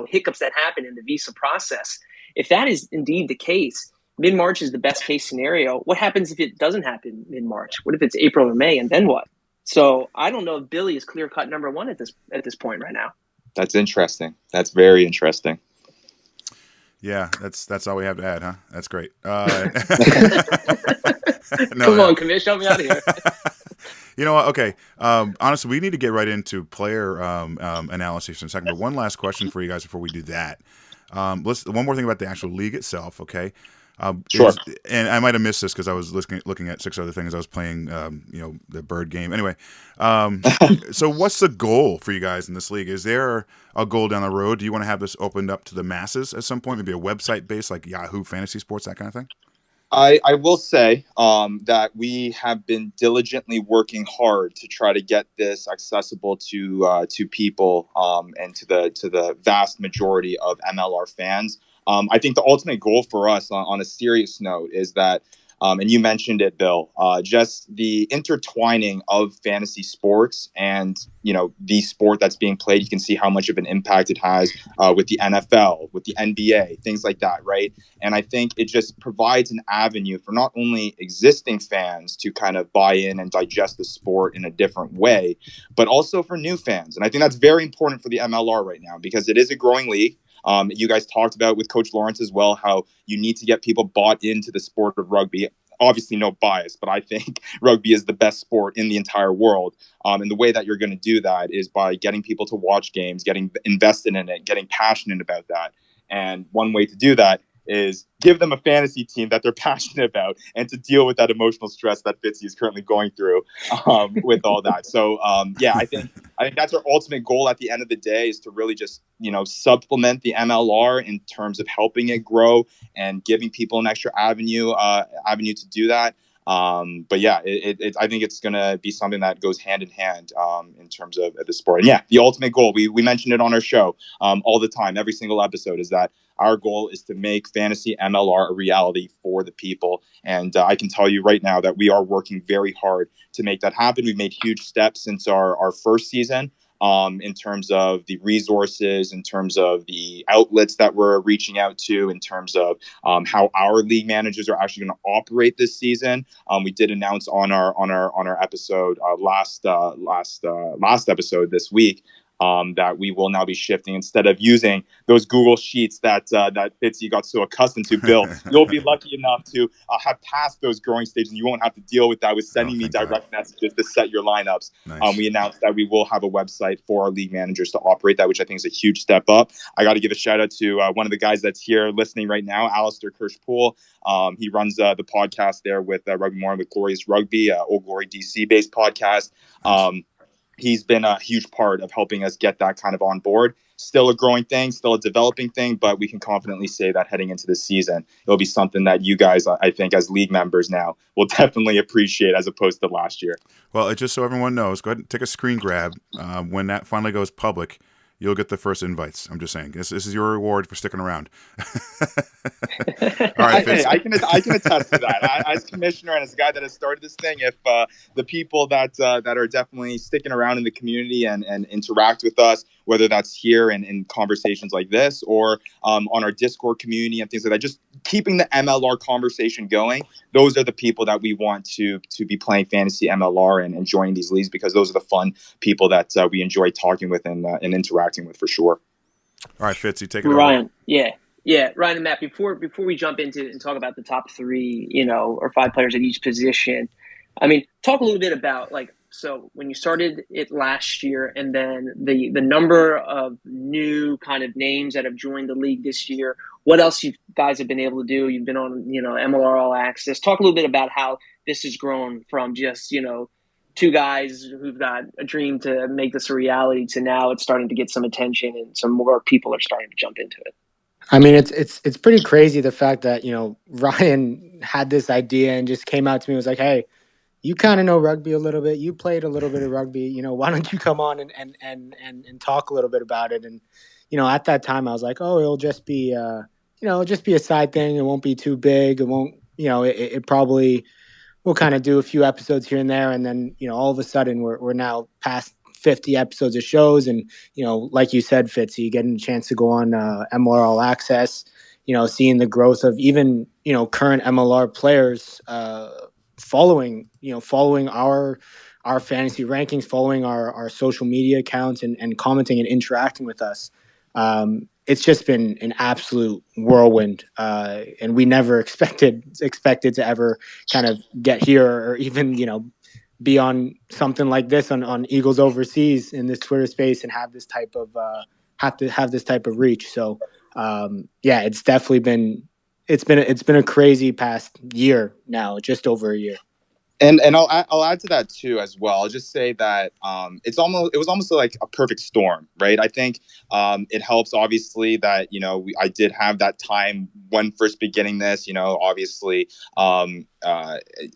hiccups that happen in the visa process. If that is indeed the case, mid-March is the best case scenario. What happens if it doesn't happen mid-March? What if it's April or May, and then what? So I don't know if Billy is clear-cut number one at this point right now. That's interesting. That's very interesting. Yeah, that's all we have to add, huh? That's great. Come on, Commish, help me out of here. You know what? Okay. Honestly, we need to get right into player analysis in a second. But one last question for you guys before we do that. One more thing about the actual league itself, okay? Sure. And I might have missed this because I was looking at 6 other things. I was playing, the bird game. Anyway, so what's the goal for you guys in this league? Is there a goal down the road? Do you want to have this opened up to the masses at some point? Maybe a website based like Yahoo Fantasy Sports, that kind of thing? I will say that we have been diligently working hard to try to get this accessible to people and to the vast majority of MLR fans. I think the ultimate goal for us, on a serious note, is that, and you mentioned it, Bill, just the intertwining of fantasy sports and, the sport that's being played. You can see how much of an impact it has with the NFL, with the NBA, things like that, right? And I think it just provides an avenue for not only existing fans to kind of buy in and digest the sport in a different way, but also for new fans. And I think that's very important for the MLR right now, because it is a growing league. You guys talked about with Coach Lawrence as well, how you need to get people bought into the sport of rugby. Obviously, no bias, but I think rugby is the best sport in the entire world. And the way that you're going to do that is by getting people to watch games, getting invested in it, getting passionate about that. And one way to do that is give them a fantasy team that they're passionate about, and to deal with that emotional stress that Fitzy is currently going through with all that. So, I think that's our ultimate goal at the end of the day, is to really just, supplement the MLR in terms of helping it grow and giving people an extra avenue to do that. But yeah, I think it's going to be something that goes hand in hand in terms of the sport. And yeah, the ultimate goal, we mentioned it on our show all the time, every single episode, is that our goal is to make fantasy MLR a reality for the people. And I can tell you right now that we are working very hard to make that happen. We've made huge steps since our first season. In terms of the resources, in terms of the outlets that we're reaching out to, in terms of how our league managers are actually going to operate this season. We did announce on our episode last episode this week that we will now be shifting, instead of using those Google Sheets that Fitzy got so accustomed to. Bill, you'll be lucky enough to have passed those growing stages, and you won't have to deal with that with sending me direct messages to set your lineups. Nice. We announced that we will have a website for our league managers to operate that, which I think is a huge step up. I got to give a shout out to one of the guys that's here listening right now, Alistair Kirschpool. He runs the podcast there with Rugby More with Glorious Rugby, Old Glory DC based podcast. Nice. He's been a huge part of helping us get that kind of on board. Still a growing thing, still a developing thing, but we can confidently say that heading into this season, it'll be something that you guys, I think, as league members now, will definitely appreciate, as opposed to last year. Well, just so everyone knows, go ahead and take a screen grab when that finally goes public. you'll get the first invites. I'm just saying. This is your reward for sticking around. All right, Fitz. I can attest to that. As commissioner and as a guy that has started this thing, if the people that are definitely sticking around in the community and interact with us, whether that's here and in conversations like this or on our Discord community and things like that, just keeping the MLR conversation going, those are the people that we want to be playing fantasy MLR and enjoying these leagues, because those are the fun people that we enjoy talking with and interacting with for sure. All right, Fitz, you take it over. Ryan, yeah, Ryan and Matt. Before we jump into and talk about the top 3, or 5 players at each position, I mean, talk a little bit about so when you started it last year, and then the number of new kind of names that have joined the league this year. What else you guys have been able to do? You've been on MLR All Access. Talk a little bit about how this has grown from just 2 guys who've got a dream to make this a reality to now it's starting to get some attention and some more people are starting to jump into it. I mean, it's pretty crazy, the fact that, Ryan had this idea and just came out to me and was like, hey, you kind of know rugby a little bit. You played a little bit of rugby. Why don't you come on and talk a little bit about it? And, at that time I was like, oh, it'll just be, it'll just be a side thing. It won't be too big. It won't, it probably, we'll kind of do a few episodes here and there. And then, all of a sudden we're now past 50 episodes of shows. And, like you said, Fitzy, getting a chance to go on MLR All Access, seeing the growth of even, current MLR players following our fantasy rankings, following our social media accounts and commenting and interacting with us. It's just been an absolute whirlwind. And we never expected to ever kind of get here or even, be on something like this on Eagles Overseas in this Twitter space and have this type of have this type of reach. So it's definitely been a crazy past year now, just over a year. And I'll add to that too as well. I'll just say that it was almost like a perfect storm, right? I think it helps obviously that I did have that time when first beginning this. Obviously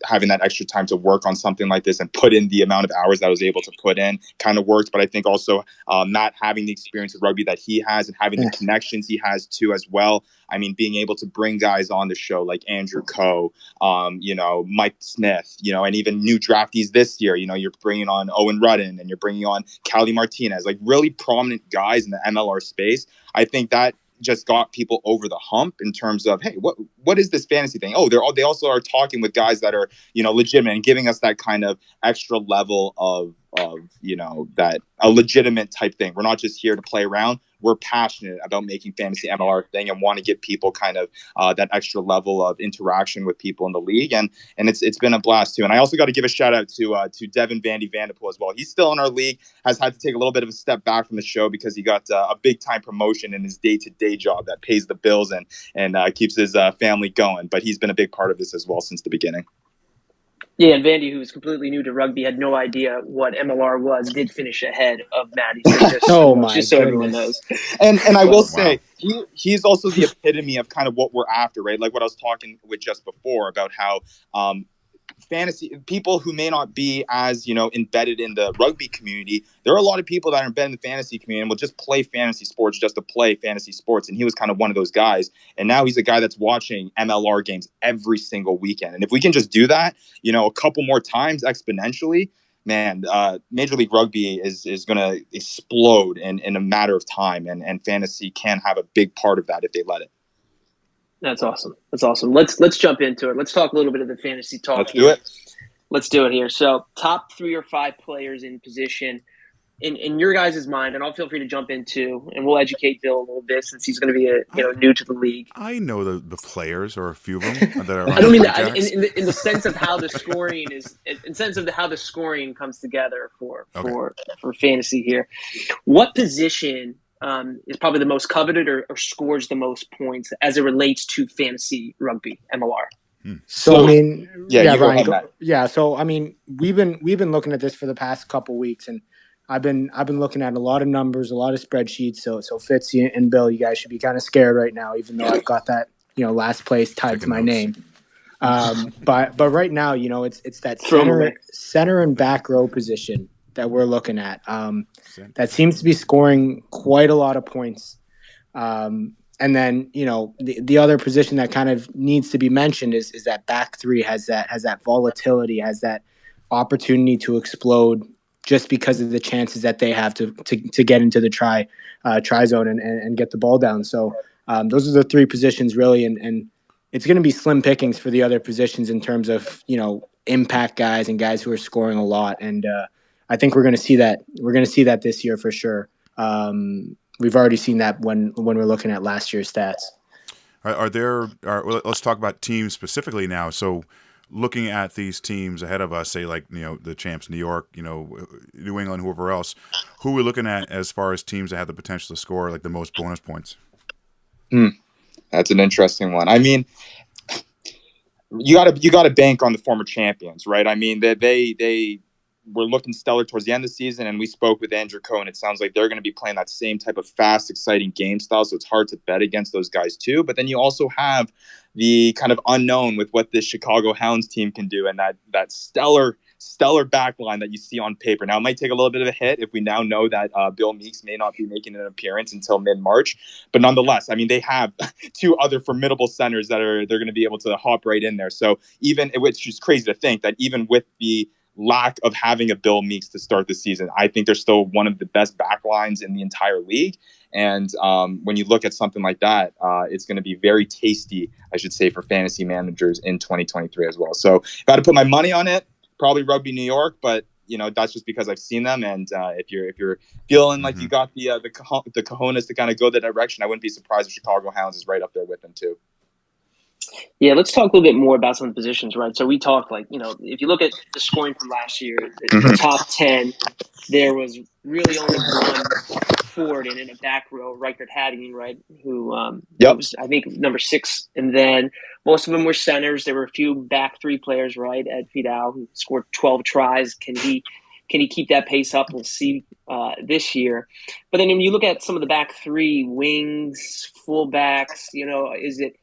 having that extra time to work on something like this and put in the amount of hours that I was able to put in kind of worked. But I think also not having the experience of rugby that he has and having the connections he has too as well. I mean, being able to bring guys on the show like Andrew Coe, Mike Smith, and even new draftees this year. You're bringing on Owen Rudden and you're bringing on Callie Martinez, like really prominent guys in the MLR space. I think that just got people over the hump in terms of, hey, what is this fantasy thing? Oh, they also are talking with guys that are, legitimate and giving us that kind of extra level of that a legitimate type thing. We're not just here to play around. We're passionate about making fantasy MLR a thing and want to give people kind of that extra level of interaction with people in the league. And it's been a blast too. And I also got to give a shout out to Devin Vandy Vanderpool as well. He's still in our league, has had to take a little bit of a step back from the show because he got a big time promotion in his day-to-day job that pays the bills and keeps his family going. But he's been a big part of this as well since the beginning. Yeah, and Vandy, who's completely new to rugby, had no idea what MLR was, did finish ahead of Maddie. So just so everyone knows. And I will say, he's also the epitome of kind of what we're after, right? Like what I was talking with just before about how fantasy people who may not be as embedded in the rugby community, there are a lot of people that are embedded in the fantasy community and will just play fantasy sports just to play fantasy sports, and he was kind of one of those guys. And now he's a guy that's watching MLR games every single weekend. And if we can just do that a couple more times exponentially, man, Major League Rugby is going to explode in a matter of time, and fantasy can have a big part of that if they let it. That's awesome. Let's jump into it. Let's talk a little bit of the fantasy talk. Let's do it here. So top 3 or 5 players in position in your guys' mind, and I'll feel free to jump into, and we'll educate Bill a little bit since he's going to be new to the league. I know the players or a few of them that are. I don't mean that in the sense of how the scoring is, in sense of how the scoring comes together for fantasy here. What position is probably the most coveted or scores the most points as it relates to fantasy rugby MLR? So I mean, Ryan. So I mean, we've been looking at this for the past couple weeks, and I've been looking at a lot of numbers, a lot of spreadsheets. So Fitz and Bill, you guys should be kind of scared right now, even though I've got that last place tied to my name. But right now, it's that center and back row position that we're looking at that seems to be scoring quite a lot of points. And then, the other position that kind of needs to be mentioned is that back three has that volatility, has that opportunity to explode just because of the chances that they have to get into the try zone and get the ball down. So those are the three positions really, and it's going to be slim pickings for the other positions in terms of impact guys and guys who are scoring a lot. And I think we're going to see that. We're going to see that this year for sure. We've already seen that when we're looking at last year's stats. Well, let's talk about teams specifically now. So looking at these teams ahead of us, say like, the champs, New York, New England, whoever else, who are we looking at as far as teams that have the potential to score like the most bonus points? That's an interesting one. I mean, you gotta bank on the former champions, right? I mean, they were looking stellar towards the end of the season, and we spoke with Andrew Cohen. It sounds like they're going to be playing that same type of fast, exciting game style, so it's hard to bet against those guys too. But then you also have the kind of unknown with what this Chicago Hounds team can do, and that stellar back line that you see on paper. Now, it might take a little bit of a hit if we now know that Bill Meeks may not be making an appearance until mid-March. But nonetheless, I mean, they have two other formidable centers that they're going to be able to hop right in there. So which is crazy to think that even with the lack of having a Bill Meeks to start the season, I think they're still one of the best back lines in the entire league. And when you look at something like that, it's going to be very tasty, I should say, for fantasy managers in 2023 as well. So if I had to put my money on it, probably Rugby New York, but that's just because I've seen them. And if you're feeling like you got the cojones to kind of go that direction, I wouldn't be surprised if Chicago Hounds is right up there with them too. Yeah, let's talk a little bit more about some of the positions, right? So we talked if you look at the scoring from last year, the top 10, there was really only one forward in a back row, Reichert Hadding, right? Who was, I think, number 6. And then most of them were centers. There were a few back three players, right? Ed Fidel, who scored 12 tries. Can he keep that pace up? We'll see this year. But then when you look at some of the back three, wings, fullbacks, is it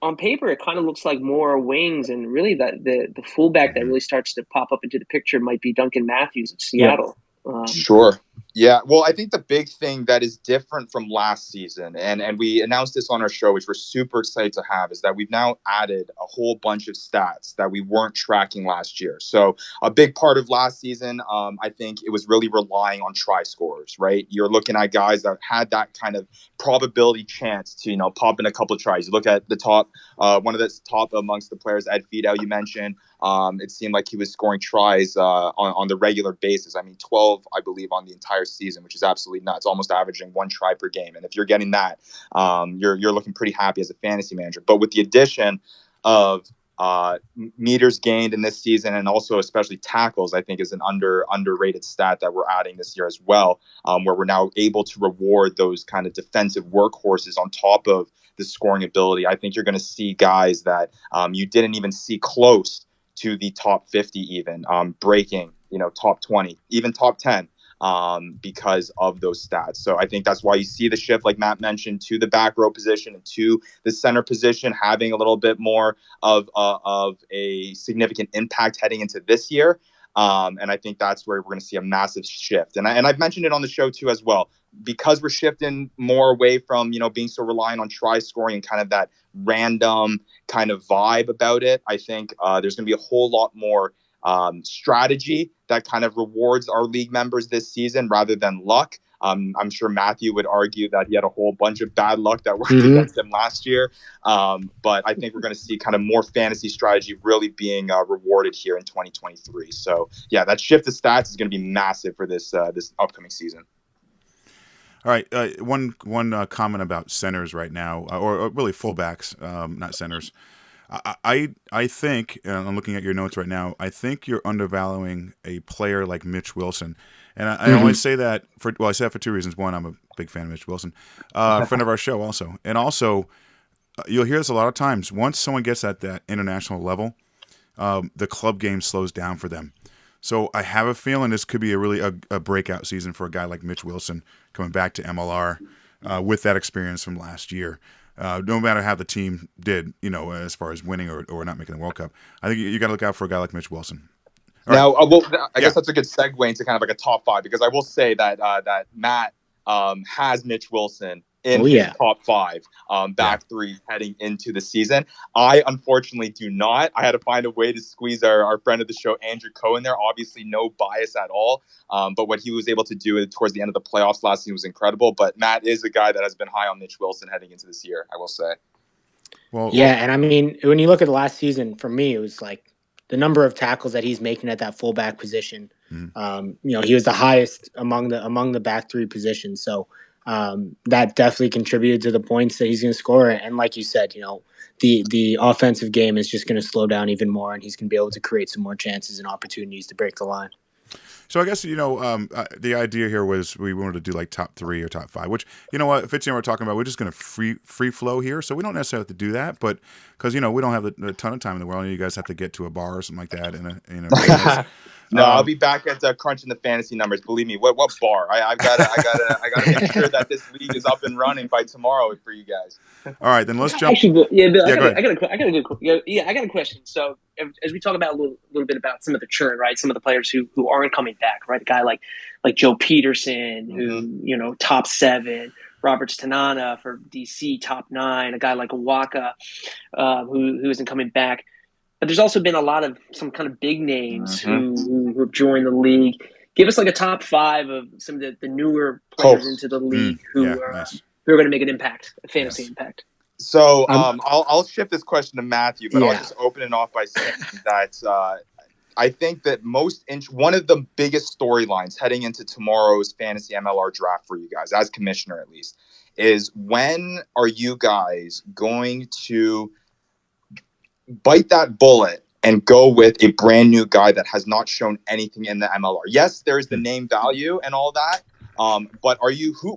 on paper, it kind of looks like more wings, and really that the fullback that really starts to pop up into the picture might be Duncan Matthews of Seattle. Sure. Yeah. Well, I think the big thing that is different from last season, and we announced this on our show, which we're super excited to have, is that we've now added a whole bunch of stats that we weren't tracking last year. So a big part of last season, I think it was really relying on try scorers, right? You're looking at guys that had that kind of probability chance to, pop in a couple of tries. You look at the top, one of the top amongst the players, Ed Fidel, you mentioned. It seemed like he was scoring tries on the regular basis. I mean, 12, I believe, on the entire season, which is absolutely nuts, almost averaging 1 try per game. And if you're getting that, you're looking pretty happy as a fantasy manager. But with the addition of meters gained in this season, and also especially tackles, I think is an underrated stat that we're adding this year as well, where we're now able to reward those kind of defensive workhorses on top of the scoring ability. I think you're going to see guys that you didn't even see close to the top 50, even breaking, top 20, even top 10, because of those stats. So I think that's why you see the shift, like Matt mentioned, to the back row position and to the center position, having a little bit more of a significant impact heading into this year. And I think that's where we're going to see a massive shift. And I've mentioned it on the show too as well, because we're shifting more away from, being so reliant on try scoring and kind of that random kind of vibe about it. I think there's going to be a whole lot more strategy that kind of rewards our league members this season rather than luck. I'm sure Matthew would argue that he had a whole bunch of bad luck that worked against him last year. But I think we're going to see kind of more fantasy strategy really being rewarded here in 2023. So yeah, that shift of stats is going to be massive for this upcoming season. All right, one comment about centers right now, or really fullbacks, not centers. I think, and I'm looking at your notes right now, I think you're undervaluing a player like Mitch Wilson. And I always say that I say that for 2 reasons. One, I'm a big fan of Mitch Wilson, friend of our show also. And also, you'll hear this a lot of times. Once someone gets at that international level, the club game slows down for them. So I have a feeling this could be a breakout season for a guy like Mitch Wilson coming back to MLR with that experience from last year. No matter how the team did, as far as winning or not making the World Cup, I think you got to look out for a guy like Mitch Wilson. All Now, right. I guess that's a good segue into kind of like a top five, because I will say that that Matt has Mitch Wilson in his top five back three heading into the season. I unfortunately do not. I had to find a way to squeeze our friend of the show, Andrew Cohen, there. Obviously, no bias at all. But what he was able to do towards the end of the playoffs last season was incredible. But Matt is a guy that has been high on Mitch Wilson heading into this year, I will say. Well, and I mean, when you look at the last season, for me, it was like the number of tackles that he's making at that fullback position. He was the highest among the back three positions. So that definitely contributed to the points that he's going to score. And like you said, the offensive game is just going to slow down even more, and he's going to be able to create some more chances and opportunities to break the line. So I guess, the idea here was we wanted to do like top three or top five, which, you know what, Fitz and I were talking about, we're just going to free flow here. So we don't necessarily have to do that, but because, we don't have a ton of time in the world, and you guys have to get to a bar or something like that. No, I'll be back at crunching the fantasy numbers. Believe me, what bar? I gotta make sure that this league is up and running by tomorrow for you guys. All right, then let's jump. Actually, Bill, go ahead. I got a question. So as we talk about a little bit about some of the churn, right? Some of the players who aren't coming back, right? A guy like Joe Peterson, who top 7. Roberts Tanana for DC, top 9. A guy like Awaka, who isn't coming back. But there's also been some kind of big names who have joined the league. Give us like a top 5 of some of the newer players into the league who are going to make an impact, a fantasy impact. So I'll shift this question to Matthew, but I'll just open it off by saying that I think that one of the biggest storylines heading into tomorrow's fantasy MLR draft for you guys, as commissioner at least, is when are you guys going to bite that bullet and go with a brand new guy that has not shown anything in the MLR? Yes, there's the name value and all that. But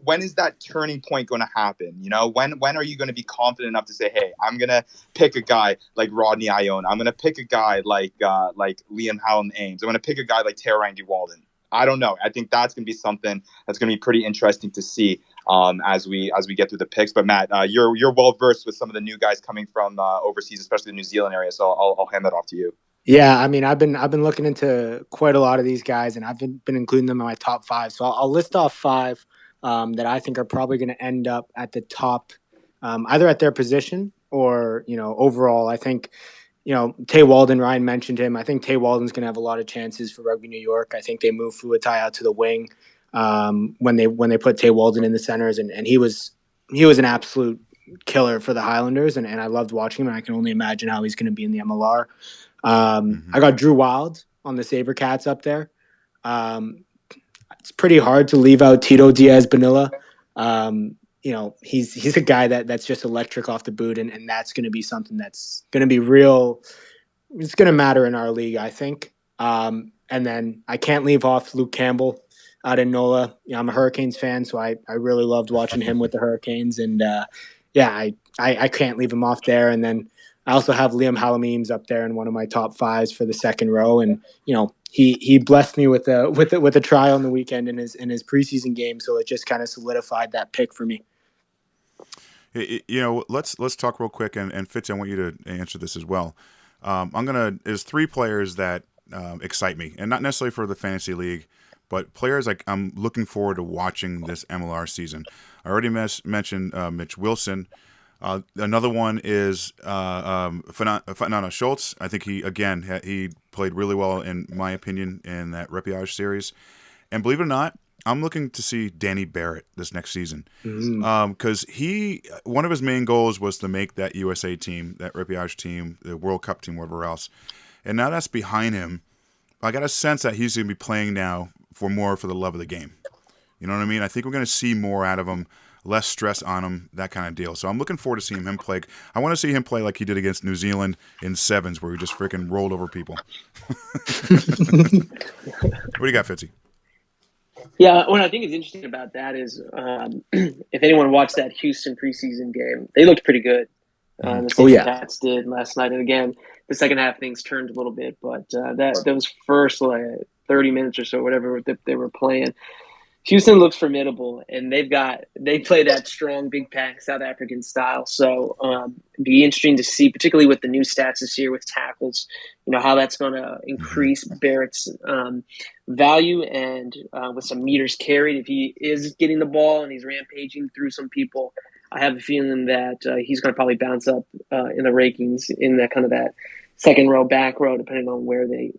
when is that turning point going to happen? When are you going to be confident enough to say, hey, I'm going to pick a guy like Rodney Iona. I'm going to pick a guy like Liam Howland Ames. I'm going to pick a guy like Tarangi Walden. I don't know. I think that's going to be something that's going to be pretty interesting to see as we get through the picks. But Matt, you're well versed with some of the new guys coming from overseas, especially the New Zealand area. So I'll hand that off to you. Yeah, I mean, I've been looking into quite a lot of these guys, and I've been including them in my top 5. So I'll list off 5 that I think are probably going to end up at the top, either at their position or overall. I think Tay Walden, Ryan mentioned him. I think Tay Walden's going to have a lot of chances for Rugby New York. I think they moved Fuatai out to the wing when they put Tay Walden in the centers, and he was an absolute killer for the Highlanders, and I loved watching him. And I can only imagine how he's going to be in the MLR. I got Drew Wild on the Sabercats up there. It's pretty hard to leave out Tito Diaz-Bonilla. He's a guy that's just electric off the boot, and that's going to be something that's going to be real. It's going to matter in our league, I think. And then I can't leave off Luke Campbell out in NOLA. I'm a Hurricanes fan, so I really loved watching him with the Hurricanes. And I can't leave him off there. And then I also have Liam Halameems up there in one of my top 5s for the second row. And, he blessed me with a try on the weekend in his preseason game. So it just kind of solidified that pick for me. Let's talk real quick, and Fitz, I want you to answer this as well. There's 3 players that excite me, and not necessarily for the fantasy league, but players I'm looking forward to watching this MLR season. I already mentioned Mitch Wilson. Another one is Fernando Schultz. I think he played really well, in my opinion, in that Repechage series. And believe it or not, I'm looking to see Danny Barrett this next season, because one of his main goals was to make that USA team, that Repechage team, the World Cup team, whatever else. And now that's behind him. I got a sense that he's going to be playing now for the love of the game. You know what I mean? I think we're going to see more out of him, less stress on him, that kind of deal. So I'm looking forward to seeing him play. I want to see him play like he did against New Zealand in 7s, where he just freaking rolled over people. What do you got, Fitzy? Yeah, what I think is interesting about that is if anyone watched that Houston preseason game, they looked pretty good. The Pats did last night. And again, the second half things turned a little bit, but those first 30 minutes or so, whatever they were playing, Houston looks formidable, and they play that strong, big pack South African style. So be interesting to see, particularly with the new stats this year with tackles. how that's going to increase Barrett's value, and with some meters carried, if he is getting the ball and he's rampaging through some people, I have a feeling that he's going to probably bounce up in the rankings in that kind of that second row, back row, depending on where they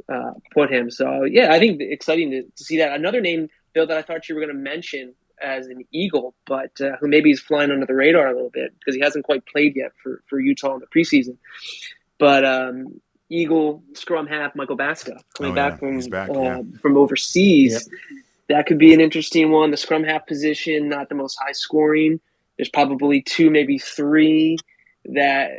put him. So, yeah, I think exciting to see that. Another name, Bill, that I thought you were going to mention as an Eagle, but who maybe is flying under the radar a little bit because he hasn't quite played yet for Utah in the preseason. But Eagle scrum half Michael Baska coming back from overseas. Yep. That could be an interesting one. The scrum half position, not the most high scoring. There's probably 2, maybe 3 that,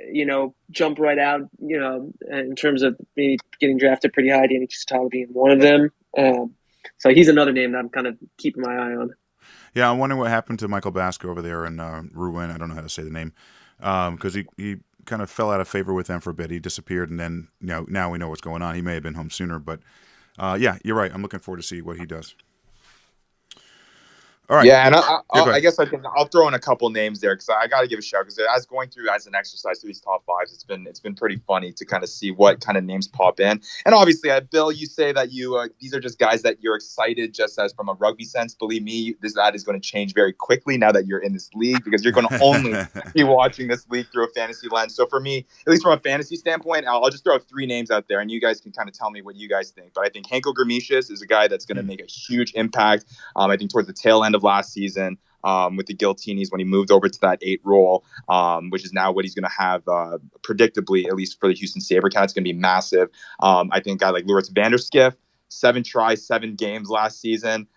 jump right out, in terms of maybe getting drafted pretty high. Danny Chistala being one of them. So he's another name that I'm kind of keeping my eye on. Yeah, I'm wondering what happened to Michael Baska over there in Rouen. I don't know how to say the name, because he kind of fell out of favor with them for a bit. He disappeared, and then now we know what's going on. He may have been home sooner, but yeah, you're right. I'm looking forward to see what he does. All right. Yeah, and I guess I'll throw in a couple names there because I got to give a shout because as going through as an exercise through these top fives, it's been pretty funny to kind of see what kind of names pop in. And obviously, Bill, you say that these are just guys that you're excited just as from a rugby sense. Believe me, that is going to change very quickly now that you're in this league because you're going to only be watching this league through a fantasy lens. So for me, at least from a fantasy standpoint, I'll just throw 3 names out there and you guys can kind of tell me what you guys think. But I think Hanko Gramicius is a guy that's going to make a huge impact. I think towards the tail end of last season with the Giltinis when he moved over to that 8 role, which is now what he's going to have predictably, at least for the Houston SaberCats, going to be massive. I think a guy like Lourdes Vanderskiff, 7 tries, 7 games last season.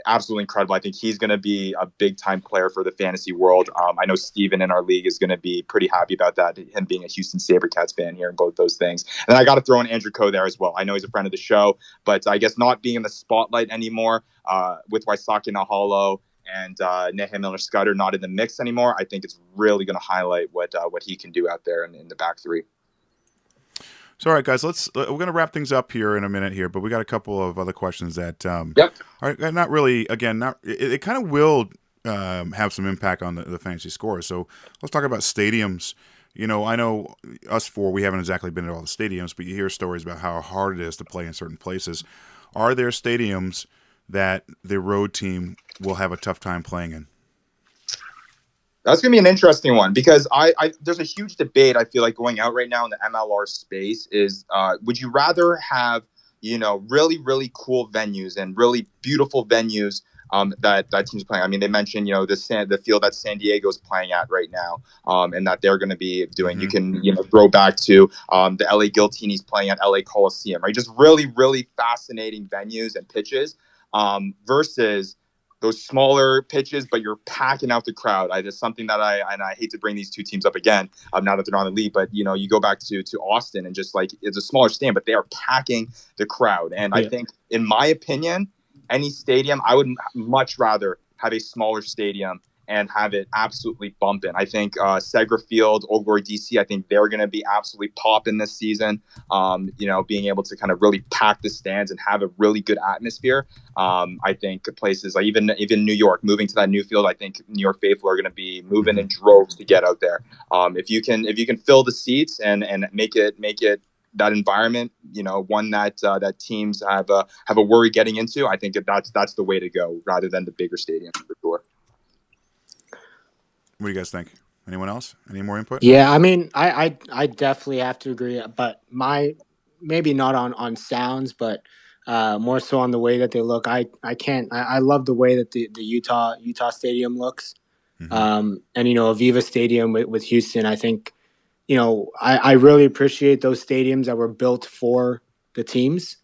Absolutely incredible. I think he's going to be a big-time player for the fantasy world. I know Steven in our league is going to be pretty happy about that, him being a Houston SaberCats fan here and both those things. And I got to throw in Andrew Coe there as well. I know he's a friend of the show, but I guess not being in the spotlight anymore with Waisake Nahalo and Nehe Miller-Scudder not in the mix anymore, I think it's really going to highlight what he can do out there in the back 3. So, all right, guys, we're going to wrap things up here in a minute here, but we got a couple of other questions that are not really, again, it kind of will have some impact on the fantasy scores. So let's talk about stadiums. I know us 4, we haven't exactly been at all the stadiums, but you hear stories about how hard it is to play in certain places. Are there stadiums that the road team will have a tough time playing in? That's going to be an interesting one because there's a huge debate I feel like going out right now in the MLR space is would you rather have, really, really cool venues and really beautiful venues that team's playing? I mean, they mentioned, the field that San Diego's playing at right now and that they're going to be doing. Mm-hmm. You can, throw back to the LA Giltinis playing at LA Coliseum, right? Just really, really fascinating venues and pitches versus those smaller pitches, but you're packing out the crowd. It's something that I hate to bring these 2 teams up again, now that they're on the league, but you go back to Austin and just like it's a smaller stand, but they are packing the crowd. And I think, in my opinion, any stadium, I would much rather have a smaller stadium and have it absolutely bumping. I think Segra Field, Old Glory DC, I think they're going to be absolutely popping this season. Being able to kind of really pack the stands and have a really good atmosphere. I think places like even New York, moving to that new field, I think New York faithful are going to be moving in droves to get out there. If you can fill the seats and make it that environment, one that teams have a worry getting into, I think that's the way to go rather than the bigger stadiums for sure. What do you guys think? Anyone else? Any more input? Yeah, I mean, I definitely have to agree, but maybe not on sounds, but more so on the way that they look. I love the way that the Utah Stadium looks, and Aviva Stadium with Houston. I think I really appreciate those stadiums that were built for the teams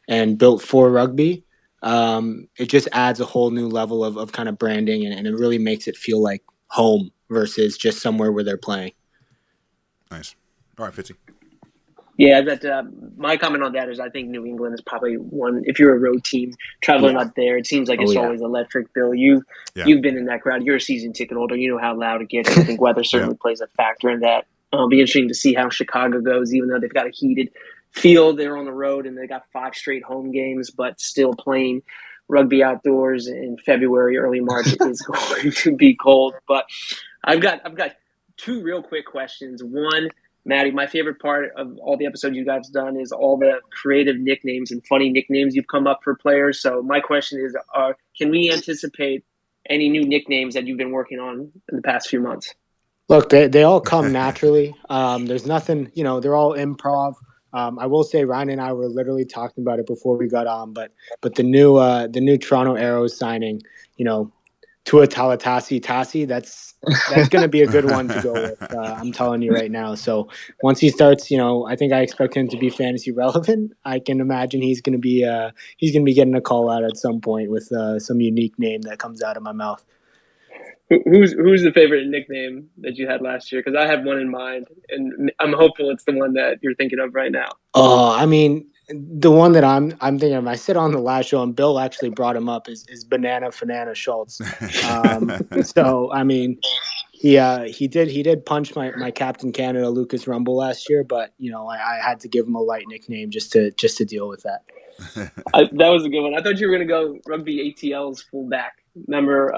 and built for rugby. It just adds a whole new level of kind of branding, and it really makes it feel like home versus just somewhere where they're playing. Nice. All right, Fitzy. Yeah, my comment on that is I think New England is probably one. If you're a road team traveling up there, it seems like it's always electric. Bill, you've been in that crowd. You're a season ticket holder. You know how loud it gets. I think weather certainly plays a factor in that. It'll be interesting to see how Chicago goes, even though they've got a heated field. They're on the road and they got 5 straight home games, but still playing rugby outdoors in February, early March is going to be cold. But I've got 2 real quick questions. One, Maddie, my favorite part of all the episodes you guys have done is all the creative nicknames and funny nicknames you've come up for players. So my question is, can we anticipate any new nicknames that you've been working on in the past few months? Look, they all come naturally. There's nothing, they're all improv. I will say Ryan and I were literally talking about it before we got on, but the new Toronto Arrows signing, Tua Talatasi, that's going to be a good one to go with. I'm telling you right now. So once he starts, I think I expect him to be fantasy relevant. I can imagine he's going to be getting a call out at some point with some unique name that comes out of my mouth. Who's the favorite nickname that you had last year? Because I have one in mind, and I'm hopeful it's the one that you're thinking of right now. Oh, I mean, the one that I'm thinking of, I said on the last show, and Bill actually brought him up, is Banana Fanana Schultz. So I mean, he did punch my Captain Canada Lucas Rumble last year, but I had to give him a light nickname just to deal with that. That was a good one. I thought you were going to go Rugby ATL's fullback. Remember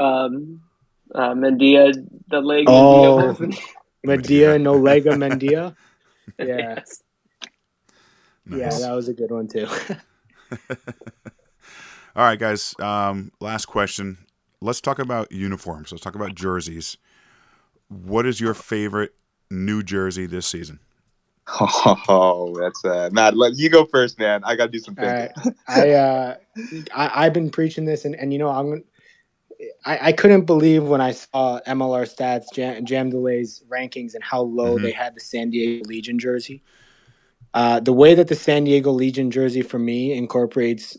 Mendia, the leg Mendia? Medea, no lega Mendia. Yeah. Yes. Nice. Yeah, that was a good one too. All right, guys. Last question. Let's talk about uniforms. Let's talk about jerseys. What is your favorite new jersey this season? Oh, that's Matt. You go first, man. I got to do some thinking. I've been preaching this, and I couldn't believe when I saw MLR stats, Jam Delay's rankings, and how low they had the San Diego Legion jersey. The way that the San Diego Legion jersey for me incorporates,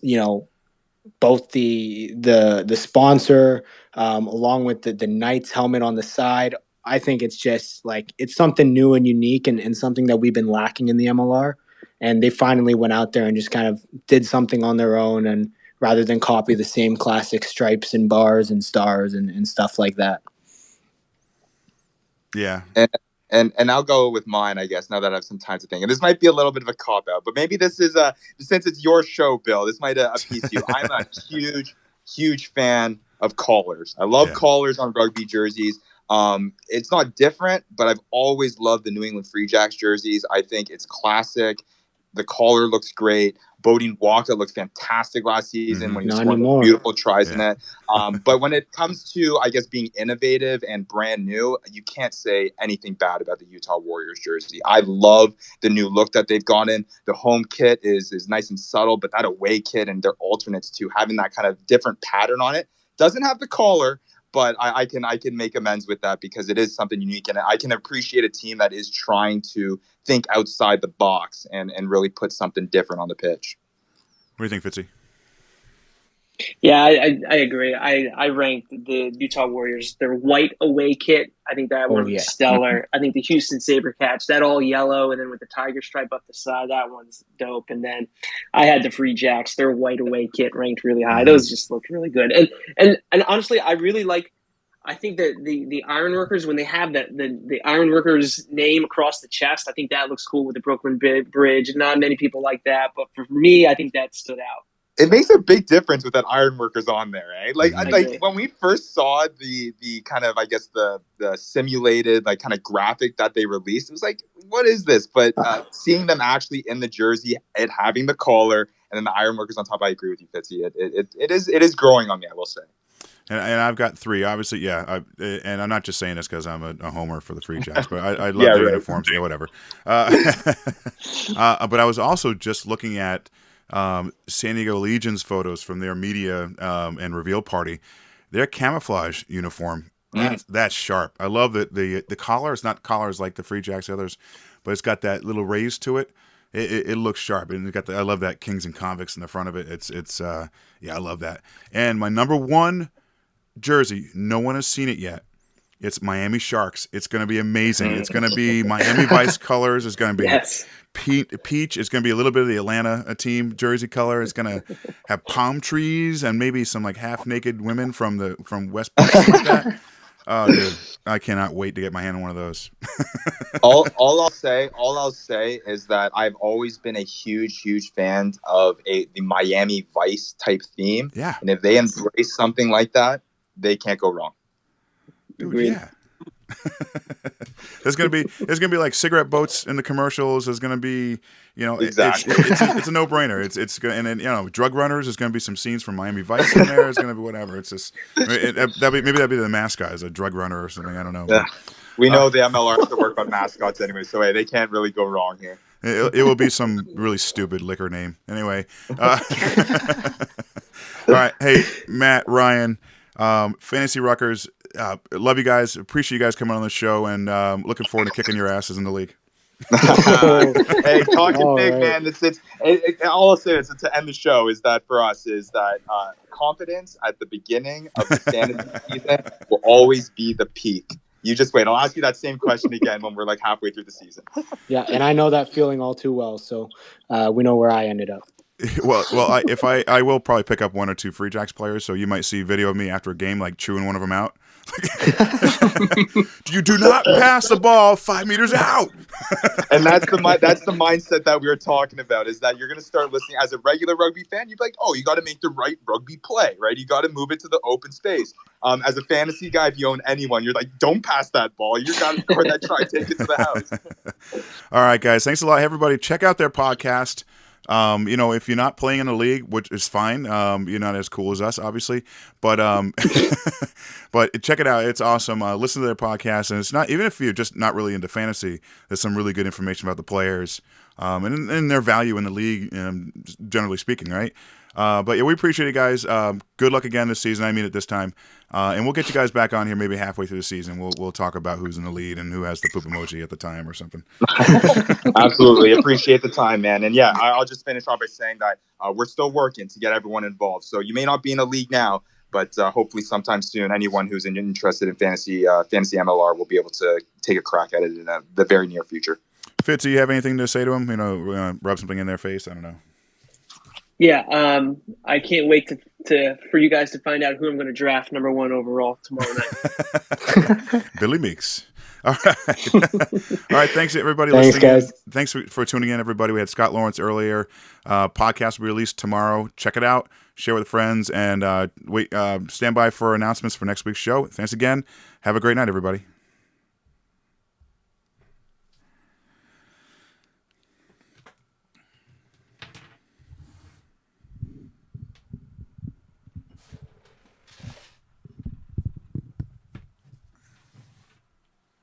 both the sponsor along with the Knights helmet on the side. I think it's just it's something new and unique and something that we've been lacking in the MLR. And they finally went out there and just kind of did something on their own, and rather than copy the same classic stripes and bars and stars and stuff like that. Yeah. And I'll go with mine, I guess, now that I have some time to think. And this might be a little bit of a cop-out, but maybe this is, since it's your show, Bill, this might appease you. I'm a huge fan of collars. I love collars on rugby jerseys. It's not different, but I've always loved the New England Free Jacks jerseys. I think it's classic. The collar looks great. Bodine Walker looked fantastic last season when he scored beautiful tries in it. But when it comes to, I guess, being innovative and brand new, you can't say anything bad about the Utah Warriors jersey. I love the new look that they've gone in. The home kit is nice and subtle, but that away kit and their alternates too, having that kind of different pattern on it. Doesn't have the collar, but I can make amends with that because it is something unique, and I can appreciate a team that is trying to think outside the box and really put something different on the pitch. What do you think, Fitzy? Yeah, I agree. I ranked the Utah Warriors, their white away kit. I think that one was stellar. I think the Houston Sabercats, that all yellow and then with the tiger stripe up the side, that one's dope. And then I had the Free Jacks, their white away kit ranked really high. Those just looked really good. And honestly, I really like. I think that the Ironworkers, when they have the Ironworkers name across the chest, I think that looks cool with the Brooklyn Bridge. Not many people like that, but for me, I think that stood out. It makes a big difference with that Ironworkers on there, eh? Like when we first saw the kind of, I guess, the simulated kind of graphic that they released, it was like, what is this? But seeing them actually in the jersey, it having the collar, and then the Ironworkers on top, I agree with you, Fitzy. It is growing on me, I will say. And I've got three, obviously, yeah. And I'm not just saying this because I'm a homer for the Free Jacks, but I love their uniforms. Yeah, whatever. But I was also just looking at San Diego Legion's photos from their media and reveal party. Their camouflage uniform, that's sharp. I love the collar. It's not collars like the Free Jacks others, but it's got that little raise to it. It looks sharp, and it got I love that Kings and Convicts in the front of it. It's I love that. And my number one jersey, no one has seen it yet. It's Miami Sharks. It's going to be amazing. It's going to be Miami Vice colors. It's going to be peach. It's going to be a little bit of the Atlanta team jersey color. It's going to have palm trees and maybe some half naked women from West Point, like that. Oh, dude, I cannot wait to get my hand on one of those. all I'll say is that I've always been a huge fan of the Miami Vice type theme. Yeah, and if they embrace something like that, they can't go wrong. Dude, yeah. There's gonna be like cigarette boats in the commercials. There's gonna be, Exactly. it's a no brainer. It's gonna, and then drug runners. There's gonna be some scenes from Miami Vice in there. It's gonna be whatever. It's just that'd be the mascot as a drug runner or something. I don't know. Yeah. We know the MLR has to work on mascots anyway, so hey, they can't really go wrong here. It will be some really stupid liquor name. Anyway. All right. Hey, Matt, Ryan, Fantasy Ruckers. Love you guys. Appreciate you guys coming on the show, and looking forward to kicking your asses in the league. Hey, talking All big, right. man. All I'll say is to end the show is that for us is that confidence at the beginning of the fantasy season will always be the peak. You just wait. I'll ask you that same question again when we're like halfway through the season. Yeah, and I know that feeling all too well. So we know where I ended up. Well, I will probably pick up one or two Free Jacks players, so you might see video of me after a game like chewing one of them out. You do not pass the ball 5 meters out. And that's the mindset that we were talking about, is that you're going to start listening as a regular rugby fan. You're like, oh, you got to make the right rugby play, right? You got to move it to the open space. As a fantasy guy, if you own anyone, you're like, don't pass that ball. You got to score that try, take it to the house. All right, guys. Thanks a lot, everybody. Check out their podcast. If you're not playing in a league, which is fine, you're not as cool as us, obviously, but but check it out. It's awesome. Listen to their podcast, and it's not, even if you're just not really into fantasy, there's some really good information about the players, and their value in the league, generally speaking, right? But yeah, we appreciate it, guys. Good luck again this season. I mean it this time. And we'll get you guys back on here maybe halfway through the season. We'll talk about who's in the lead and who has the poop emoji at the time or something. Absolutely. Appreciate the time, man. And yeah, I'll just finish off by saying that we're still working to get everyone involved. So you may not be in a league now, but hopefully sometime soon, anyone who's interested in fantasy MLR will be able to take a crack at it in the very near future. Fitz, do you have anything to say to them? Rub something in their face? I don't know. Yeah, I can't wait for you guys to find out who I'm going to draft number 1 overall tomorrow night. Billy Meeks. All right. All right. Thanks, everybody. Thanks, listening guys. in. Thanks for tuning in, everybody. We had Scott Lawrence earlier. Podcast will be released tomorrow. Check it out. Share with friends. And stand by for announcements for next week's show. Thanks again. Have a great night, everybody.